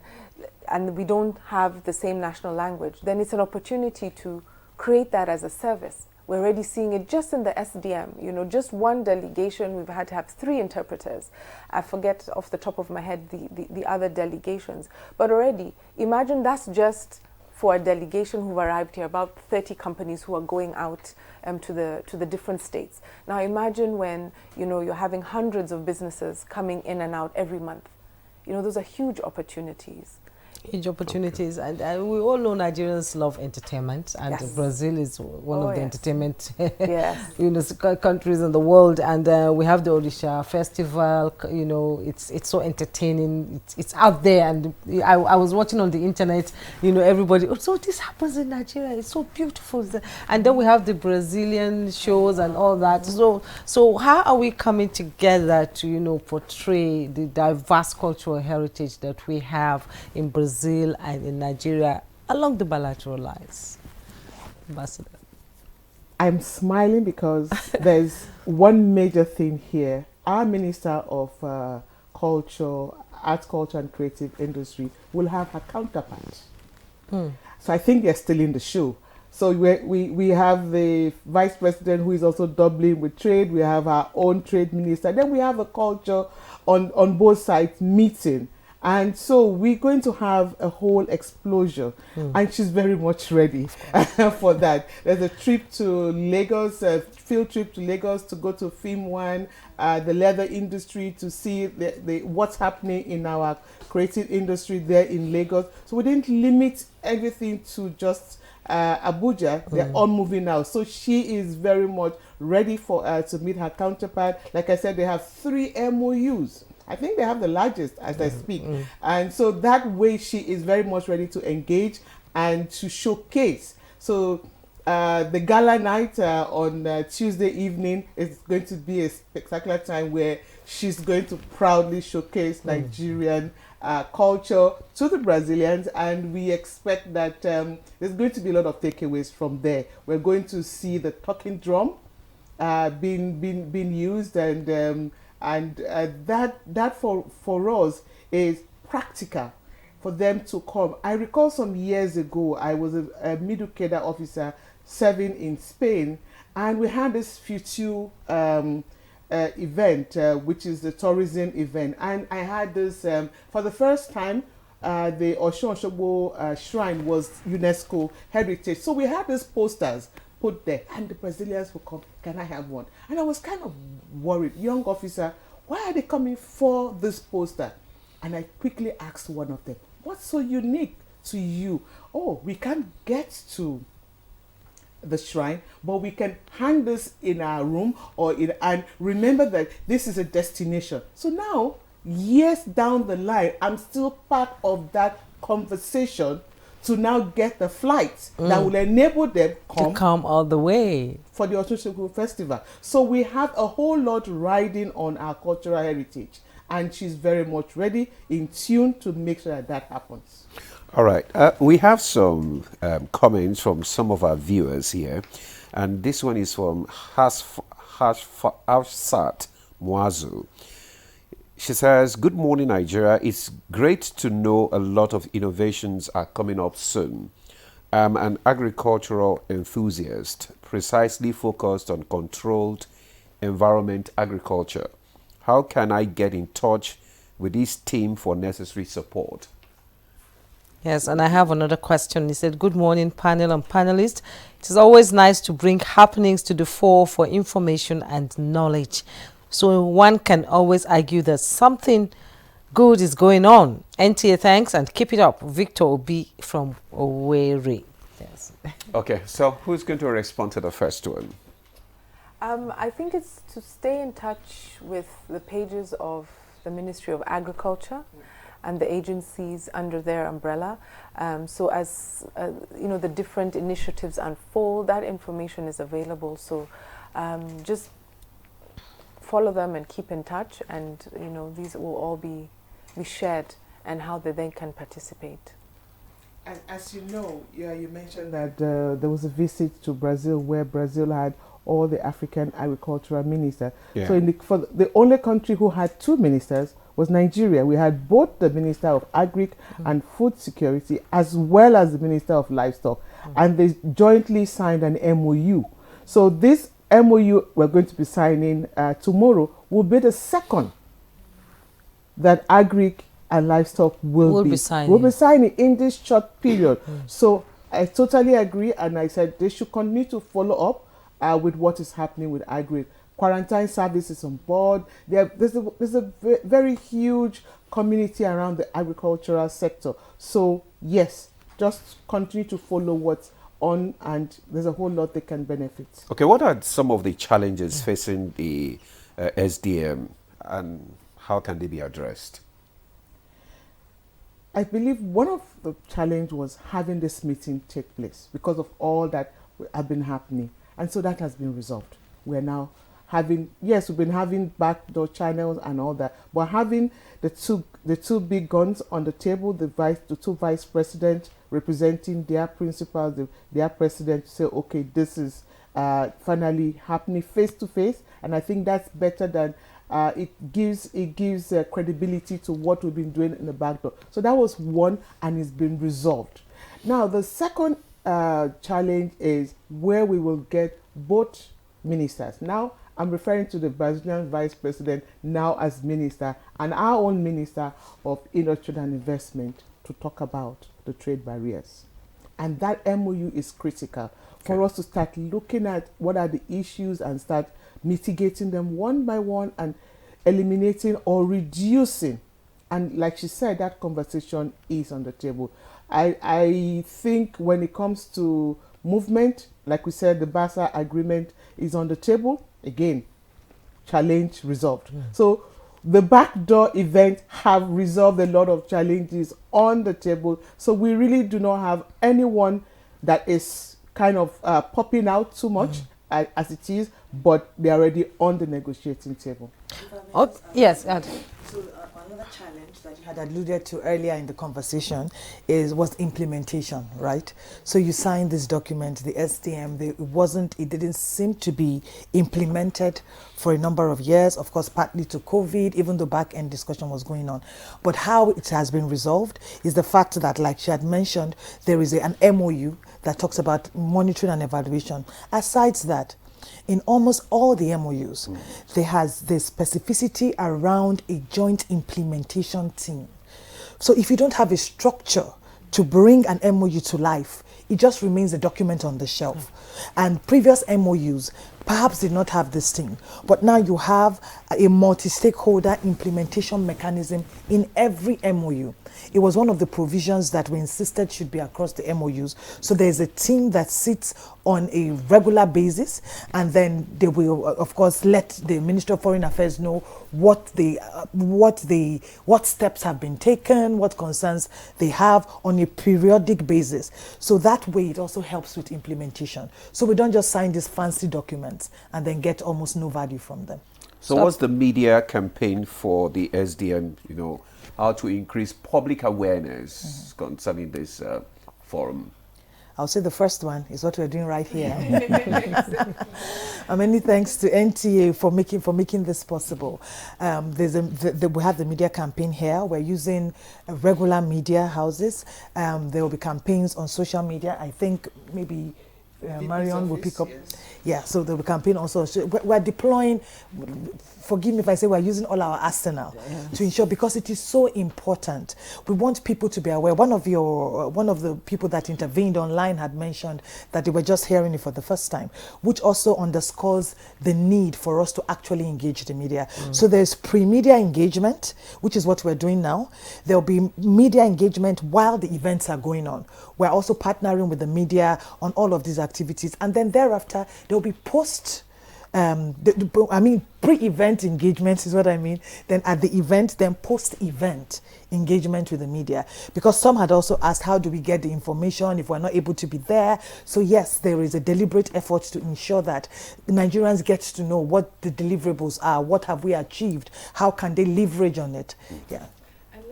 [SPEAKER 7] and we don't have the same national language, then it's an opportunity to create that as a service. We're already seeing it just in the SDM, you know, just one delegation, we've had to have 3 interpreters. I forget off the top of my head the other delegations. But already, imagine that's just for a delegation who've arrived here, about 30 companies who are going out to the different states. Now imagine when, you know, you're having hundreds of businesses coming in and out every month. You know, those are huge opportunities.
[SPEAKER 3] Huge opportunities, and we all know Nigerians love entertainment, and
[SPEAKER 7] Yes.
[SPEAKER 3] Brazil is one of the entertainment
[SPEAKER 7] Yes.
[SPEAKER 3] you know, countries in the world, and we have the Odisha Festival. You know, it's so entertaining. It's out there, and I was watching on the internet. You know, everybody. Oh, so this happens in Nigeria. It's so beautiful, and then we have the Brazilian shows and all that. So how are we coming together to, you know, portray the diverse cultural heritage that we have in Brazil and in Nigeria along the bilateral lines? Ambassador.
[SPEAKER 6] I'm smiling because there's one major thing here. Our Minister of Culture, Arts, Culture and Creative Industry will have her counterpart. So I think they're still in the show. So we have the Vice President who is also doubling with trade. We have our own trade minister. Then we have a culture on both sides meeting. And so we're going to have a whole explosion, and she's very much ready for that. There's a trip to Lagos, a field trip to Lagos to go to FIM1, the leather industry, to see what's happening in our creative industry there in Lagos. So we didn't limit everything to just Abuja. They're all moving now. So she is very much ready for to meet her counterpart. Like I said, they have 3 MOUs. I think they have the largest as I speak. And so that way she is very much ready to engage and to showcase. So the gala night on Tuesday evening is going to be a spectacular time where she's going to proudly showcase Nigerian culture to the Brazilians, and we expect that there's going to be a lot of takeaways from there. We're going to see the talking drum being used, and that for us is practical for them to come. I recall some years ago, I was a middle cadre officer serving in Spain, and we had this Futu event, which is the tourism event. And I had this, for the first time, the Osun Osogbo shrine was UNESCO heritage. So we had these posters put there, and the Brazilians will come, can I have one? And I was kind of worried, young officer, why are they coming for this poster? And I quickly asked one of them, what's so unique to you? Oh, we can't get to the shrine, but we can hang this in our room and remember that this is a destination. So now, years down the line, I'm still part of that conversation to now get the flights that will enable them
[SPEAKER 3] to come all the way
[SPEAKER 6] for the Osun Osogbo Festival. So we have a whole lot riding on our cultural heritage, and she's very much ready, in tune to make sure that happens.
[SPEAKER 1] All right. We have some comments from some of our viewers here, and this one is from Hafsat Mwazu. She says, good morning, Nigeria. It's great to know a lot of innovations are coming up soon. I'm an agricultural enthusiast, precisely focused on controlled environment agriculture. How can I get in touch with this team for necessary support?
[SPEAKER 3] Yes, and I have another question. He said, good morning, panel and panelists. It is always nice to bring happenings to the fore for information and knowledge. So one can always argue that something good is going on. NTA thanks and keep it up. Victor Obi from Owerri. Yes.
[SPEAKER 1] Okay, so who's going to respond to the first one?
[SPEAKER 7] I think it's to stay in touch with the pages of the Ministry of Agriculture and the agencies under their umbrella. So as you know, the different initiatives unfold, that information is available. So just follow them and keep in touch, and you know, these will all be be shared and how they then can participate?
[SPEAKER 6] And as you know, you mentioned that there was a visit to Brazil where Brazil had all the African agricultural ministers.
[SPEAKER 1] Yeah.
[SPEAKER 6] So the only country who had 2 ministers was Nigeria. We had both the Minister of Agric and Food Security as well as the Minister of Livestock. And they jointly signed an MOU. So this MOU we're going to be signing tomorrow will be the second that Agric and Livestock will be signing in this short period. So I totally agree, and I said they should continue to follow up with what is happening with Agric. Quarantine services on board. There's a very huge community around the agricultural sector. So yes, just continue to follow what's on, and there's a whole lot they can benefit.
[SPEAKER 1] Okay, what are some of the challenges facing the SDM, and how can they be addressed?
[SPEAKER 6] I believe one of the challenge was having this meeting take place because of all that have been happening, and so that has been resolved. We're now having, yes, we've been having backdoor channels and all that, but having the two big guns on the table, the two vice presidents representing their principals, their president, to say, okay, this is finally happening face to face, and I think that's better than it gives credibility to what we've been doing in the back door. So that was one, and it's been resolved. Now the second challenge is where we will get both ministers. Now I'm referring to the Brazilian vice president now as minister, and our own minister of industry and investment to talk about the trade barriers. And that MOU is critical for us to start looking at what are the issues and start mitigating them one by one and eliminating or reducing. And like she said, that conversation is on the table. I think when it comes to movement, like we said, the BASA agreement is on the table. Again, challenge resolved. So the backdoor event have resolved a lot of challenges on the table. So we really do not have anyone that is kind of popping out too much as it is, but they're already on the negotiating table.
[SPEAKER 3] Oh, yes, Ed.
[SPEAKER 5] So another challenge that you had alluded to earlier in the conversation was implementation, right? So you signed this document, the SDM, it didn't seem to be implemented for a number of years, of course, partly to COVID, even though back-end discussion was going on. But how it has been resolved is the fact that, like she had mentioned, there is an MOU that talks about monitoring and evaluation. Aside that, in almost all the MOUs, there's specificity around a joint implementation team. So if you don't have a structure to bring an MOU to life, it just remains a document on the shelf. And previous MOUs perhaps did not have this thing, but now you have a multi-stakeholder implementation mechanism in every MOU. It was one of the provisions that we insisted should be across the MOUs. So there's a team that sits on a regular basis, and then they will, of course, let the Ministry of Foreign Affairs know what steps have been taken, what concerns they have on a periodic basis. So that way it also helps with implementation. So we don't just sign these fancy documents and then get almost no value from them.
[SPEAKER 1] So what's the media campaign for the SDM, how to increase public awareness concerning this forum?
[SPEAKER 5] I'll say the first one is what we're doing right here. Many thanks to NTA for making this possible. We have the media campaign here. We're using regular media houses. There will be campaigns on social media. I think maybe Marion will pick up. Yes. Yeah, so the campaign also. We're deploying, forgive me if I say we're using all our arsenal to ensure, because it is so important. We want people to be aware. One of the people that intervened online had mentioned that they were just hearing it for the first time, which also underscores the need for us to actually engage the media. So there's pre-media engagement, which is what we're doing now. There'll be media engagement while the events are going on. We're also partnering with the media on all of these activities, and then thereafter there'll be pre-event engagement is what I mean. Then at the event, then post-event engagement with the media. Because some had also asked, how do we get the information if we're not able to be there? So yes, there is a deliberate effort to ensure that Nigerians get to know what the deliverables are, what have we achieved, how can they leverage on it. Yeah.
[SPEAKER 7] And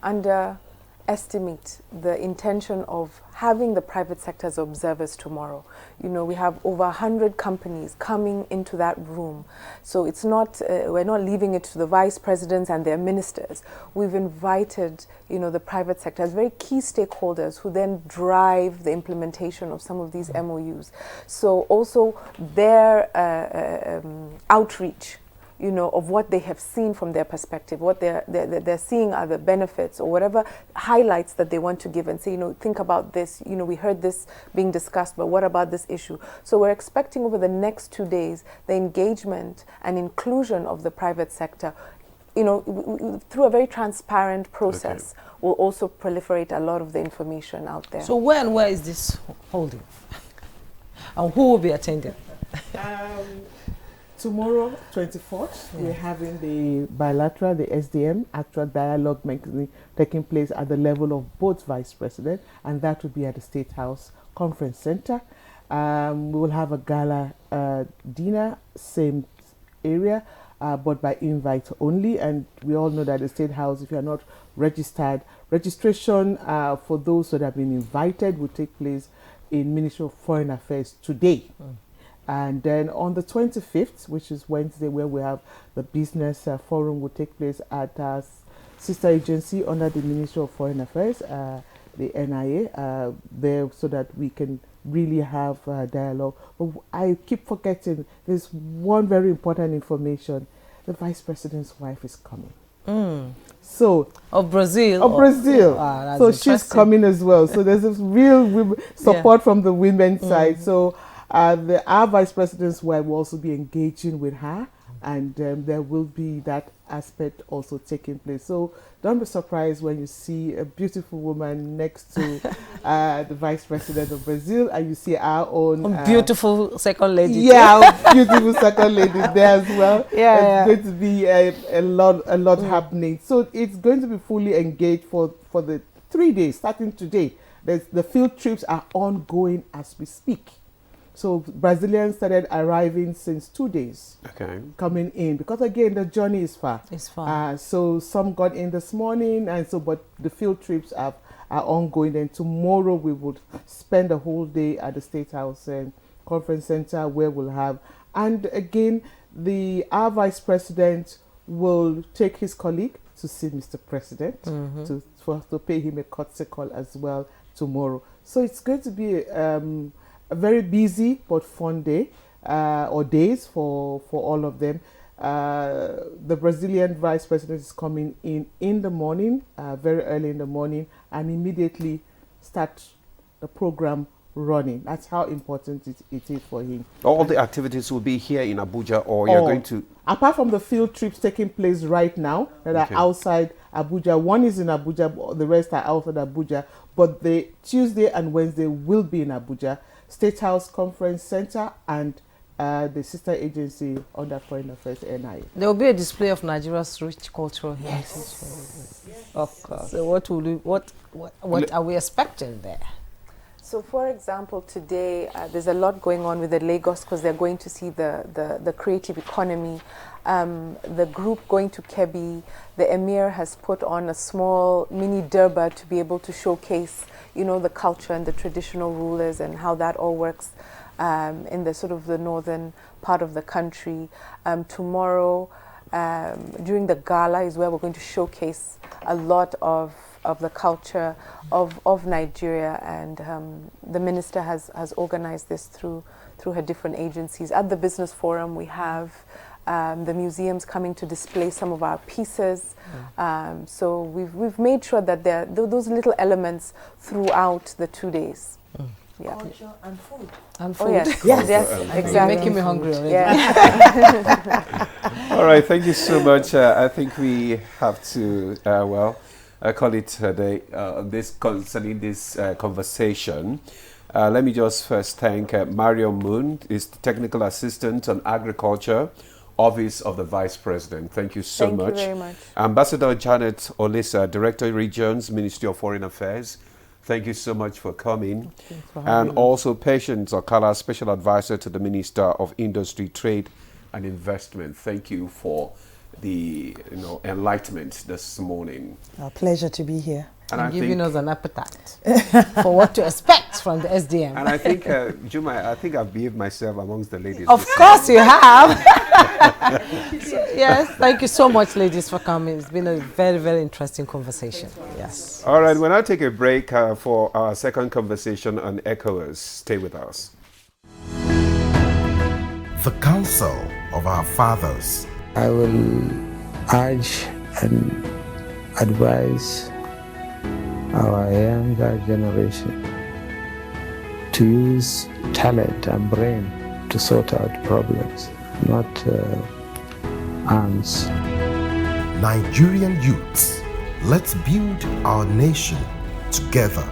[SPEAKER 7] underestimate the intention of having the private sector as observers tomorrow. You know, we have over 100 companies coming into that room. So it's not, we're not leaving it to the vice presidents and their ministers. We've invited, you know, the private sector as very key stakeholders who then drive the implementation of some of these MOUs. So also their outreach, you know, of what they have seen from their perspective, what they're seeing are the benefits or whatever highlights that they want to give and say, you know, think about this, you know, we heard this being discussed, but what about this issue? So we're expecting over the next 2 days, the engagement and inclusion of the private sector, you know, through a very transparent process, will also proliferate a lot of the information out there.
[SPEAKER 3] So where is this holding? And who will be attending?
[SPEAKER 6] Tomorrow, 24th, we're having the bilateral, the SDM, actual dialogue mechanism taking place at the level of both vice president, and that will be at the State House Conference Center. We will have a gala dinner, same area, but by invite only. And we all know that the State House, if you are not registered, registration for those that have been invited will take place in Ministry of Foreign Affairs today. And then on the 25th, which is Wednesday, where we have the business forum, will take place at our sister agency under the Ministry of Foreign Affairs, the NIA, there, so that we can really have dialogue. But I keep forgetting, there's one very important information. The Vice President's wife is coming. So
[SPEAKER 3] of Brazil.
[SPEAKER 6] Of Brazil. So she's coming as well. So there's this real support from the women's side. So our Vice President's wife will also be engaging with her, and there will be that aspect also taking place. So don't be surprised when you see a beautiful woman next to the Vice President of Brazil, and you see our own
[SPEAKER 3] beautiful second lady.
[SPEAKER 6] Yeah, beautiful second lady there as well. It's going to be a lot happening. So it's going to be fully engaged for the 3 days starting today. The field trips are ongoing as we speak. So Brazilians started arriving since 2 days, coming in, because again the journey is far.
[SPEAKER 3] It's far.
[SPEAKER 6] So some got in this morning, and so but the field trips are ongoing. And tomorrow we would spend the whole day at the State House Conference Center, where we'll have, and again our Vice President will take his colleague to see Mr. President to pay him a courtesy call as well tomorrow. So it's going to be a very busy but fun day or days for all of them. The Brazilian Vice President is coming in the morning, very early in the morning, and immediately start the program running. That's how important it is for him.
[SPEAKER 1] All the activities will be here in Abuja, or you're going to...
[SPEAKER 6] Apart from the field trips taking place right now that are outside Abuja, one is in Abuja, the rest are outside Abuja, but the Tuesday and Wednesday will be in Abuja, State House Conference Center, and the sister agency under Foreign Affairs, NIA.
[SPEAKER 3] There will be a display of Nigeria's rich cultural heritage. Yes. Of course. So what are we expecting there?
[SPEAKER 7] So, for example, today there's a lot going on with the Lagos, because they're going to see the creative economy. The group going to Kebbi, the Emir has put on a small mini Durbar to be able to showcase, you know, the culture and the traditional rulers and how that all works in the sort of the northern part of the country. Tomorrow, during the gala, is where we're going to showcase a lot of the culture of Nigeria, and the minister has organized this through her different agencies. At the business forum, we have the museums coming to display some of our pieces. So we've made sure that there are those little elements throughout the 2 days. Yeah.
[SPEAKER 3] Culture and food.
[SPEAKER 7] Oh, yes. Yes, exactly.
[SPEAKER 3] You're making me hungry already.
[SPEAKER 7] Yeah.
[SPEAKER 1] All right, thank you so much. I think we have to, call it a day concerning this conversation. Let me just first thank Mario Moon, is the Technical Assistant on Agriculture, Office of the Vice President. Thank you so much.
[SPEAKER 7] Thank you very much.
[SPEAKER 1] Ambassador Janet Olisa, Director Regions, Ministry of Foreign Affairs. Thank you so much for coming.
[SPEAKER 6] Thanks for
[SPEAKER 1] and also Patience Okala, Special Advisor to the Minister of Industry, Trade and Investment. Thank you for the enlightenment this morning.
[SPEAKER 5] A pleasure to be here.
[SPEAKER 3] And giving us an appetite for what to expect from the SDM.
[SPEAKER 1] And I think, Juma, I've behaved myself amongst the ladies.
[SPEAKER 3] Of course you have. Yes, thank you so much, ladies, for coming. It's been a very, very interesting conversation. Yes.
[SPEAKER 1] All right, we'll now take a break for our second conversation on ECOWAS. Stay with us.
[SPEAKER 8] The Council of Our Fathers.
[SPEAKER 9] I will urge and advise our younger generation to use talent and brain to sort out problems, not arms.
[SPEAKER 8] Nigerian youths, let's build our nation together.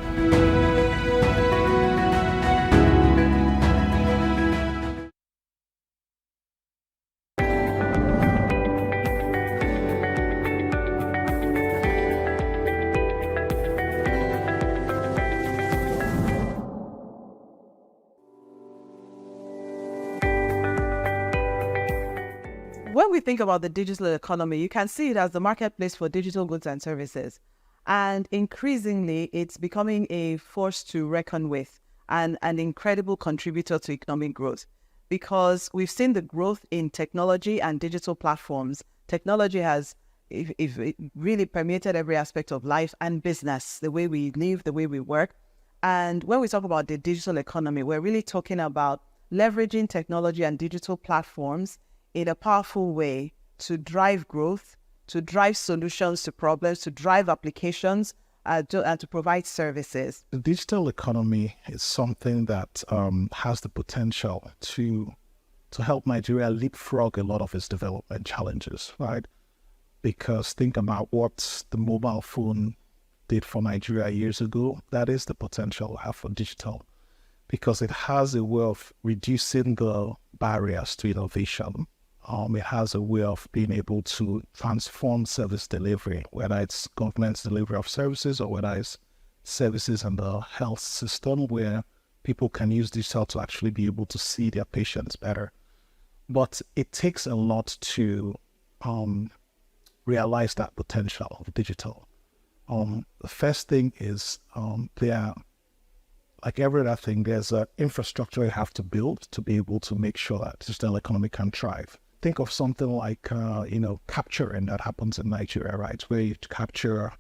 [SPEAKER 10] When we think about the digital economy, you can see it as the marketplace for digital goods and services. And increasingly, it's becoming a force to reckon with and an incredible contributor to economic growth, because we've seen the growth in technology and digital platforms. Technology has it really permeated every aspect of life and business, the way we live, the way we work. And when we talk about the digital economy, we're really talking about leveraging technology and digital platforms in a powerful way to drive growth, to drive solutions to problems, to drive applications, and to provide services.
[SPEAKER 11] The digital economy is something that has the potential to help Nigeria leapfrog a lot of its development challenges, right? Because think about what the mobile phone did for Nigeria years ago. That is the potential we have for digital, because it has a way of reducing the barriers to innovation. It has a way of being able to transform service delivery, whether it's government's delivery of services or whether it's services in the health system, where people can use digital to actually be able to see their patients better. But it takes a lot to realize that potential of digital. The first thing is like every other thing, there's an infrastructure you have to build to be able to make sure that digital economy can thrive. Think of something like, capturing that happens in Nigeria, right? Where you capture,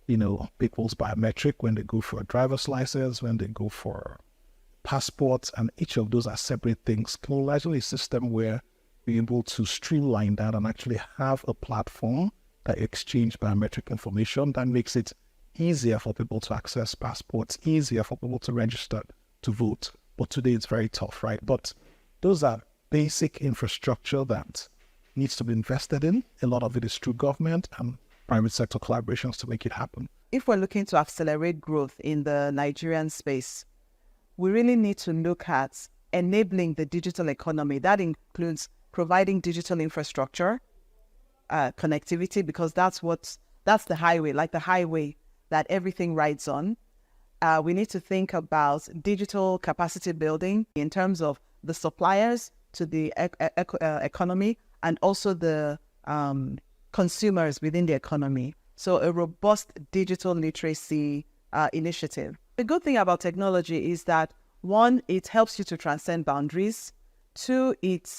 [SPEAKER 11] people's biometric when they go for a driver's license, when they go for passports, and each of those are separate things. Largely a system where we're able to streamline that and actually have a platform that exchange biometric information that makes it easier for people to access passports, easier for people to register to vote. But today it's very tough, right? But those are basic infrastructure that needs to be invested in. A lot of it is through government and private sector collaborations to make it happen.
[SPEAKER 10] If we're looking to accelerate growth in the Nigerian space, we really need to look at enabling the digital economy. That includes providing digital infrastructure, connectivity, because that's the highway, like the highway that everything rides on. We need to think about digital capacity building in terms of the suppliers to the economy and also the consumers within the economy. So a robust digital literacy initiative. The good thing about technology is that, one, it helps you to transcend boundaries. Two, it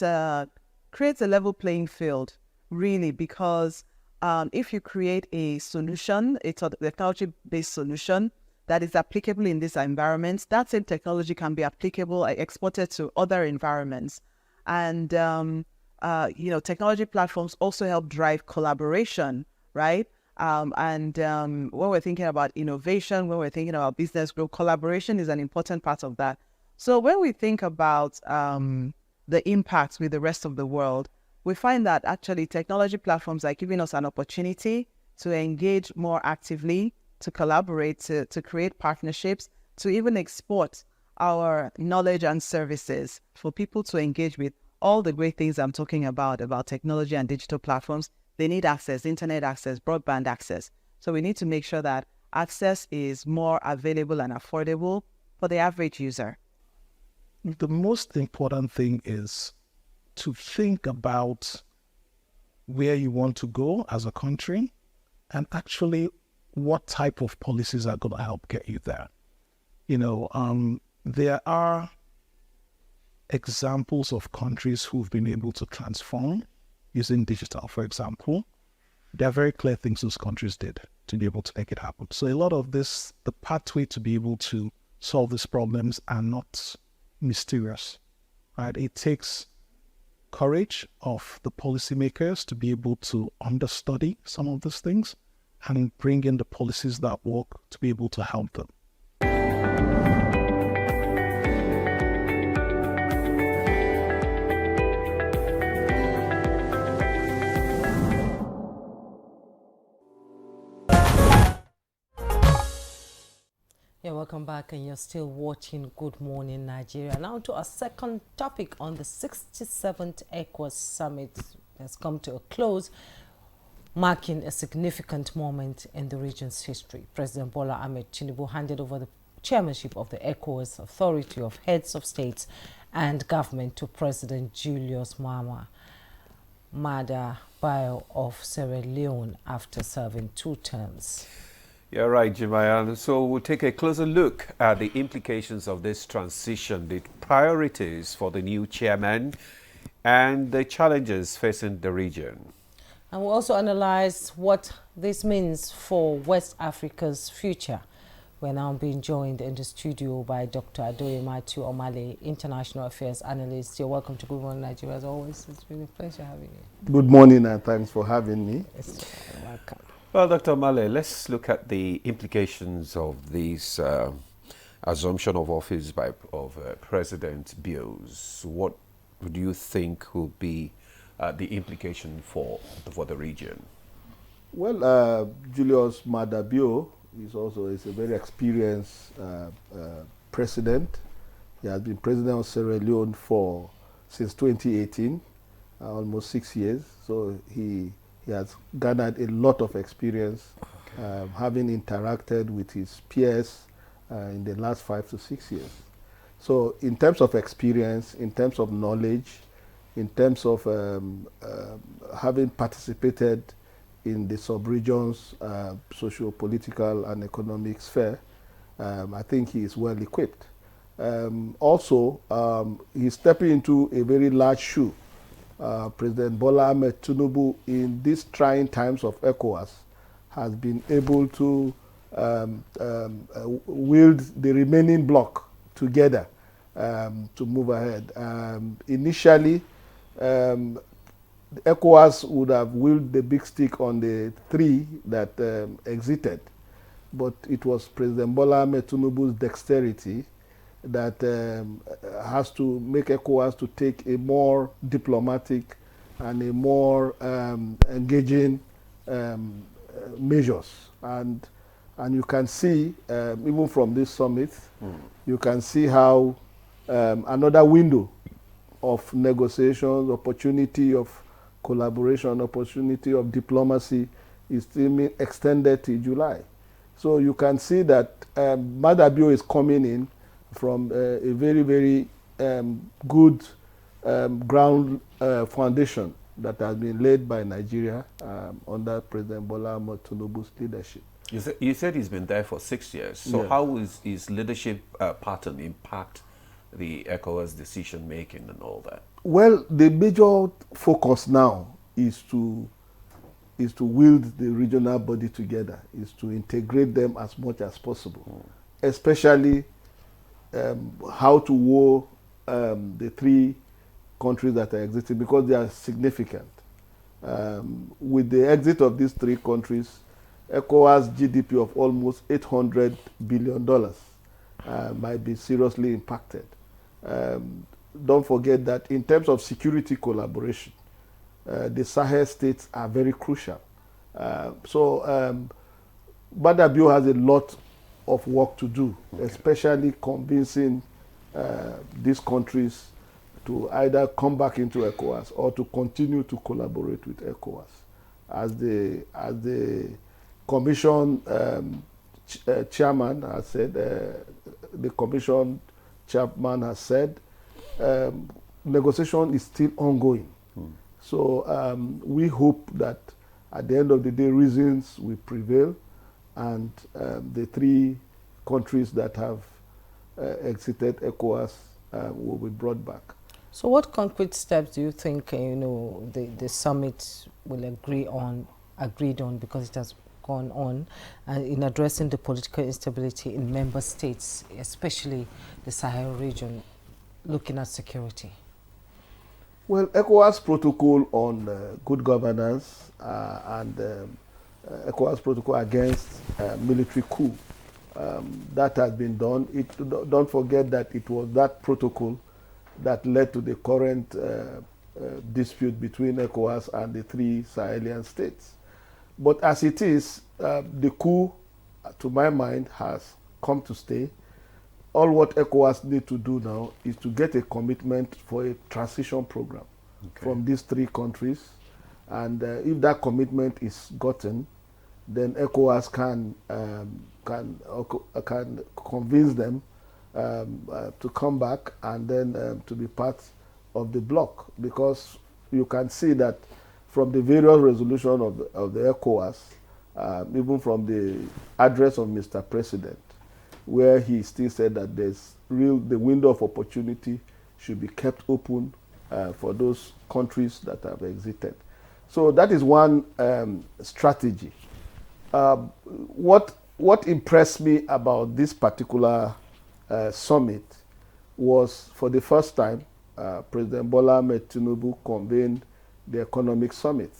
[SPEAKER 10] creates a level playing field, really, because if you create a solution, a technology-based solution that is applicable in this environment, that same technology can be applicable, exported to other environments. And, technology platforms also help drive collaboration, right? When we're thinking about innovation, when we're thinking about business growth, collaboration is an important part of that. So when we think about the impacts with the rest of the world, we find that actually technology platforms are giving us an opportunity to engage more actively, to collaborate, to create partnerships, to even export our knowledge and services for people to engage with. All the great things I'm talking about technology and digital platforms, they need access, internet access, broadband access. So we need to make sure that access is more available and affordable for the average user.
[SPEAKER 11] The most important thing is to think about where you want to go as a country, and actually what type of policies are going to help get you there. There are examples of countries who've been able to transform using digital, for example. There are very clear things those countries did to be able to make it happen. So a lot of this, the pathway to be able to solve these problems are not mysterious, right? It takes courage of the policymakers to be able to understudy some of these things and bring in the policies that work to be able to help them.
[SPEAKER 3] Yeah, welcome back, and you're still watching Good Morning Nigeria. Now to our second topic on the 67th ECOWAS Summit has come to a close, marking a significant moment in the region's history. President Bola Ahmed Tinubu handed over the chairmanship of the ECOWAS Authority of Heads of States and Government to President Julius Maada Bio of Sierra Leone after serving 2 terms.
[SPEAKER 1] You're right, Jimayan. So we'll take a closer look at the implications of this transition, the priorities for the new chairman, and the challenges facing the region.
[SPEAKER 3] And we'll also analyze what this means for West Africa's future. We're now being joined in the studio by Dr. Adoyematu Omale, International Affairs Analyst. You're welcome to Good Morning Nigeria as always. It's been a pleasure having you.
[SPEAKER 12] Good morning and thanks for having me.
[SPEAKER 3] You're welcome.
[SPEAKER 1] Well, Dr. Omale, let's look at the implications of this assumption of office of President Bios. What do you think will be the implication for the region?
[SPEAKER 12] Well, Julius Maada Bio is a very experienced president. He has been president of Sierra Leone since 2018, almost 6 years. So he has garnered a lot of experience, having interacted with his peers in the last 5 to 6 years. So in terms of experience, in terms of knowledge, in terms of having participated in the sub-region's socio-political and economic sphere, I think he is well equipped. Also, he's stepping into a very large shoe. President Bola Ahmed Tinubu, in these trying times of ECOWAS, has been able to wield the remaining bloc together to move ahead. Initially, ECOWAS would have wielded the big stick on the 3 that exited, but it was President Bola Ahmed Tinubu's dexterity that has to make ECOWAS to take a more diplomatic and a more engaging measures. And you can see, even from this summit, you can see how another window of negotiations, opportunity of collaboration, opportunity of diplomacy is still extended to July. So you can see that Maada Bio is coming in from a very, very good ground foundation that has been laid by Nigeria under President Bola Ahmed Tinubu's leadership.
[SPEAKER 1] You said he's been there for 6 years. So
[SPEAKER 12] yeah.
[SPEAKER 1] How will his leadership pattern impact the ECOWAS decision making and all that?
[SPEAKER 12] Well, the major focus now is to wield the regional body together, is to integrate them as much as possible, especially how to war the 3 countries that are exiting, because they are significant. With the exit of these 3 countries, ECOWAS GDP of almost $800 billion might be seriously impacted. Don't forget that in terms of security collaboration, the Sahel states are very crucial. So Maada Bio has a lot of work to do, especially convincing these countries to either come back into ECOWAS or to continue to collaborate with ECOWAS. As the Commission chairman has said, the Commission chairman has said, negotiation is still ongoing. So we hope that at the end of the day, reasons will prevail, and the three countries that have exited ECOWAS will be brought back.
[SPEAKER 3] So what concrete steps do you think the summit will agreed on because it has gone on in addressing the political instability in member states, especially the Sahel region, looking at security?
[SPEAKER 12] Well, ECOWAS protocol on good governance and ECOWAS protocol against military coup, that has been done. Don't forget that it was that protocol that led to the current dispute between ECOWAS and the three Sahelian states. But as it is, the coup, to my mind, has come to stay. All what ECOWAS need to do now is to get a commitment for a transition program from these three countries. And if that commitment is gotten, then ECOWAS can convince them to come back and then to be part of the bloc, because you can see that from the various resolutions of the ECOWAS, even from the address of Mr. President, where he still said that the window of opportunity should be kept open for those countries that have exited. So that is one strategy. What impressed me about this particular summit was, for the first time, President Bola Ahmed Tinubu convened the economic summit,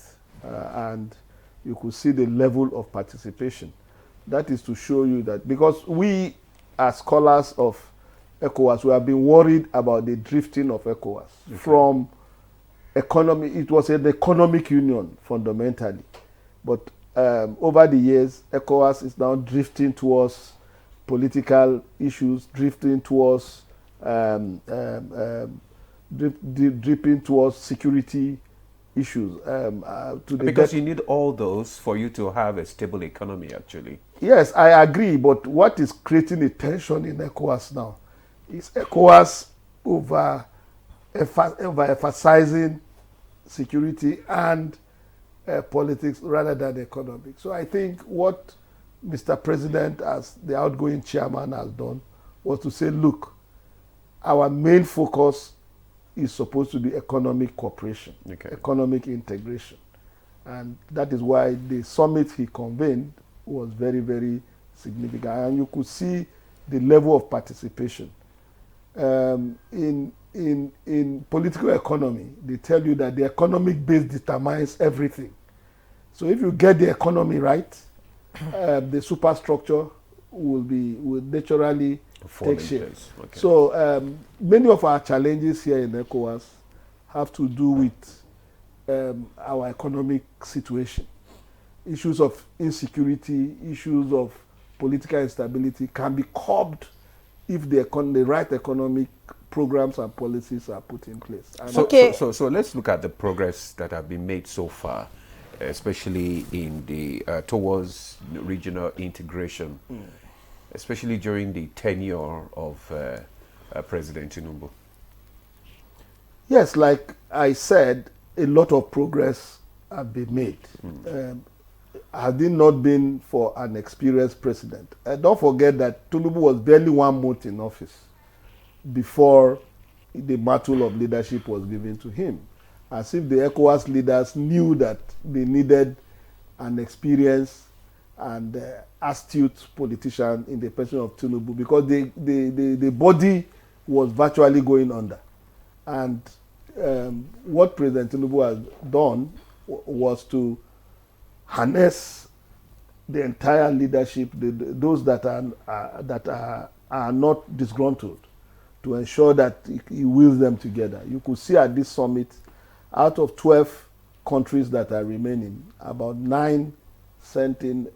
[SPEAKER 12] and you could see the level of participation. That is to show you that, because we, as scholars of ECOWAS, we have been worried about the drifting of ECOWAS from economy. It was an economic union fundamentally, but over the years, ECOWAS is now drifting towards political issues, drifting towards dripping towards security issues.
[SPEAKER 1] Because you need all those for you to have a stable economy, actually.
[SPEAKER 12] Yes, I agree. But what is creating a tension in ECOWAS now is ECOWAS over emphasizing security and politics rather than economic. So I think what Mr. President, as the outgoing chairman, has done was to say, look, our main focus is supposed to be economic cooperation, economic integration. And that is why the summit he convened was very, very significant. And you could see the level of participation. In political economy, they tell you that the economic base determines everything. So if you get the economy right, the superstructure will naturally take shape. So many of our challenges here in ECOWAS have to do with our economic situation. Issues of insecurity, issues of political instability can be curbed if the right economic programs and policies are put in place.
[SPEAKER 1] So let's look at the progress that have been made so far, especially in the towards regional integration, especially during the tenure of President Tinubu.
[SPEAKER 12] Yes, like I said, a lot of progress have been made. Had it not been for an experienced president. Don't forget that Tinubu was barely 1 month in office before the mantle of leadership was given to him. As if the ECOWAS leaders knew that they needed an experienced and astute politician in the person of Tinubu, because the body was virtually going under. And what President Tinubu has done was to harness the entire leadership, those that are not disgruntled, to ensure that he wheels them together. You could see at this summit, out of 12 countries that are remaining, about 9 sent in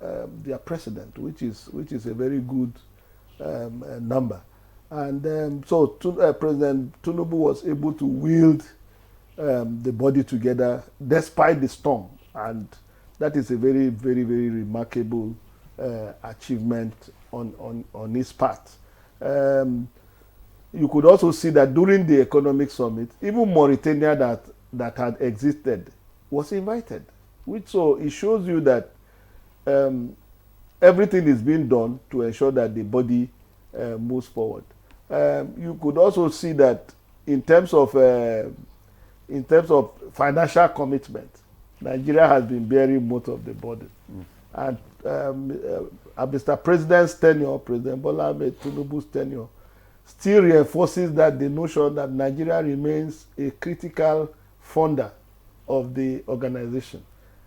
[SPEAKER 12] their president, which is a very good number. And so President Tinubu was able to wield the body together despite the storm, and that is a very, very, very remarkable achievement on his part. You could also see that during the economic summit, even Mauritania, that that had existed was invited, which so it shows you that everything is being done to ensure that the body moves forward. You could also see that in terms of financial commitment, Nigeria has been bearing most of the burden. And Mr. President's tenure, President Bola Ahmed Tinubu's tenure, still reinforces that the notion that Nigeria remains a critical funder of the organization.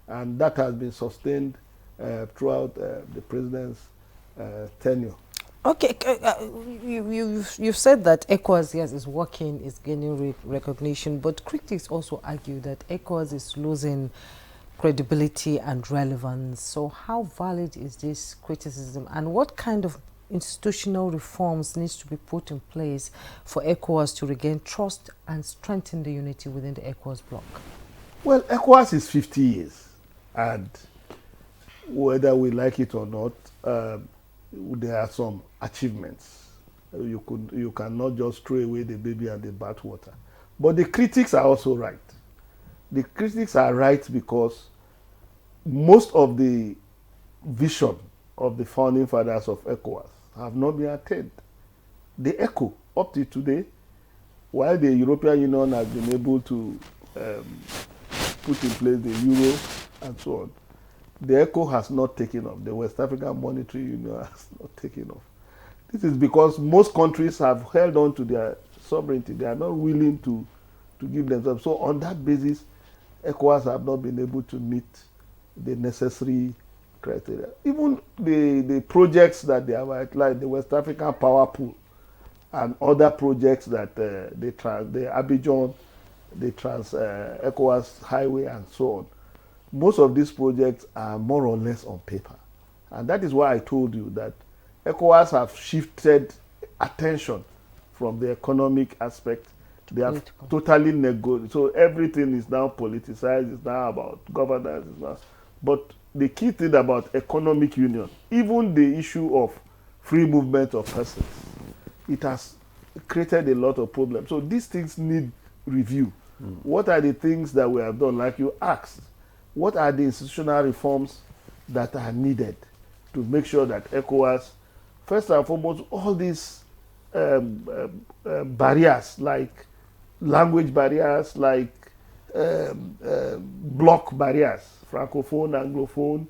[SPEAKER 12] And that has been sustained throughout the president's tenure.
[SPEAKER 3] Okay, you've said that ECOWAS, yes, is working, is gaining recognition, but critics also argue that ECOWAS is losing credibility and relevance. So how valid is this criticism, and what kind of institutional reforms needs to be put in place for ECOWAS to regain trust and strengthen the unity within the ECOWAS bloc?
[SPEAKER 12] Well, ECOWAS is 50 years, and whether we like it or not, there are some achievements. You cannot just throw away the baby and the bathwater. But the critics are also right. The critics are right because most of the vision of the founding fathers of ECOWAS have not been attained. The ECO, up to today, while the European Union has been able to put in place the euro and so on, the ECO has not taken off. The West African Monetary Union has not taken off. This is because most countries have held on to their sovereignty. They are not willing to give themselves. So on that basis, ECOWAS have not been able to meet the necessary criteria. Even the projects that they have outlined, the West African Power Pool and other projects that the Abidjan, the ECOWAS Highway and so on, most of these projects are more or less on paper. And that is why I told you that ECOWAS have shifted attention from the economic aspect. They have totally negotiated. So everything is now politicized. It's now about governance. But the key thing about economic union, even the issue of free movement of persons, it has created a lot of problems. So these things need review. What are the things that we have done? Like you asked, what are the institutional reforms that are needed to make sure that ECOWAS, first and foremost, all these barriers, like language barriers, like block barriers, Francophone, Anglophone,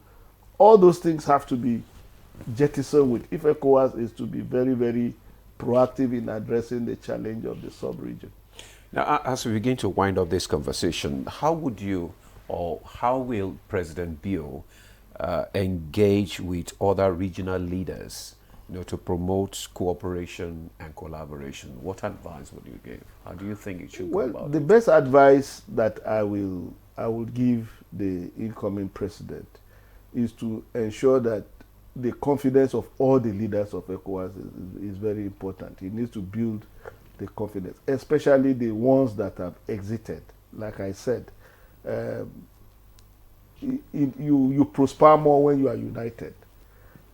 [SPEAKER 12] all those things have to be jettisoned with if ECOWAS is to be very, very proactive in addressing the challenge of the sub-region.
[SPEAKER 1] Now, as we begin to wind up this conversation, how would you, or how will President Bio engage with other regional leaders, to promote cooperation and collaboration? What advice would you give? How do you think it should go about
[SPEAKER 12] the best advice that I will give the incoming president is to ensure that the confidence of all the leaders of ECOWAS is very important. He needs to build the confidence, especially the ones that have exited. Like I said, you prosper more when you are united.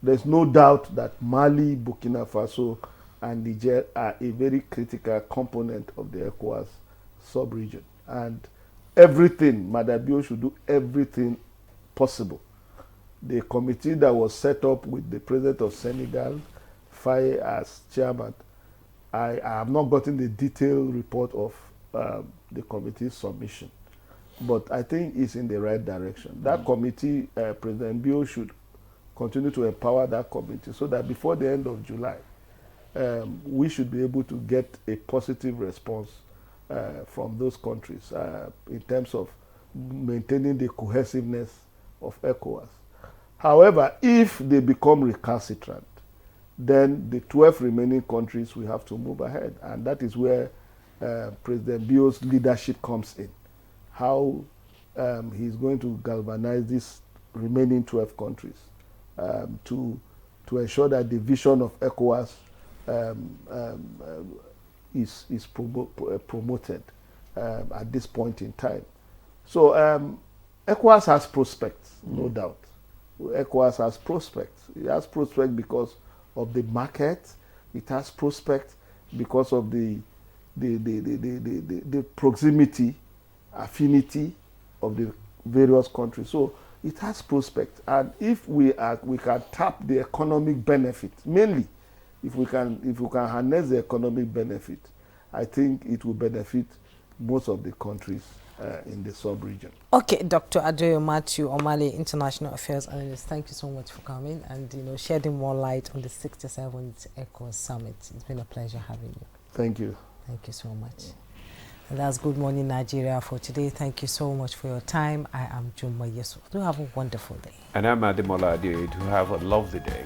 [SPEAKER 12] There's no doubt that Mali, Burkina Faso, and Niger are a very critical component of the ECOWAS sub-region. And everything, Madabio should do everything possible. The committee that was set up with the president of Senegal, Faye, as chairman, I have not gotten the detailed report of the committee's submission, but I think it's in the right direction. That committee, President Bio should continue to empower that committee so that before the end of July, we should be able to get a positive response from those countries in terms of maintaining the cohesiveness of ECOWAS. However, if they become recalcitrant, then the 12 remaining countries will have to move ahead. And that is where President Bio's leadership comes in. How he's going to galvanize these remaining 12 countries to ensure that the vision of ECOWAS is promoted at this point in time. So ECOWAS has prospects, no doubt. ECOWAS has prospects. It has prospects because of the market. It has prospects because of the proximity affinity of the various countries. So it has prospect, and if we can tap the economic benefit, mainly if we can harness the economic benefit, I think it will benefit most of the countries in the sub-region.
[SPEAKER 3] Okay, Dr. Adeoyo Matthew Omale, International Affairs Analyst, thank you so much for coming and shedding more light on the 67th ECOWAS Summit. It's been a pleasure having you.
[SPEAKER 12] Thank you.
[SPEAKER 3] Thank you so much. And that's Good Morning Nigeria for today. Thank you so much for your time. I am Jumma Yusuf. Do have a wonderful day.
[SPEAKER 1] And I'm Ademola Adeoye. Do have a lovely day.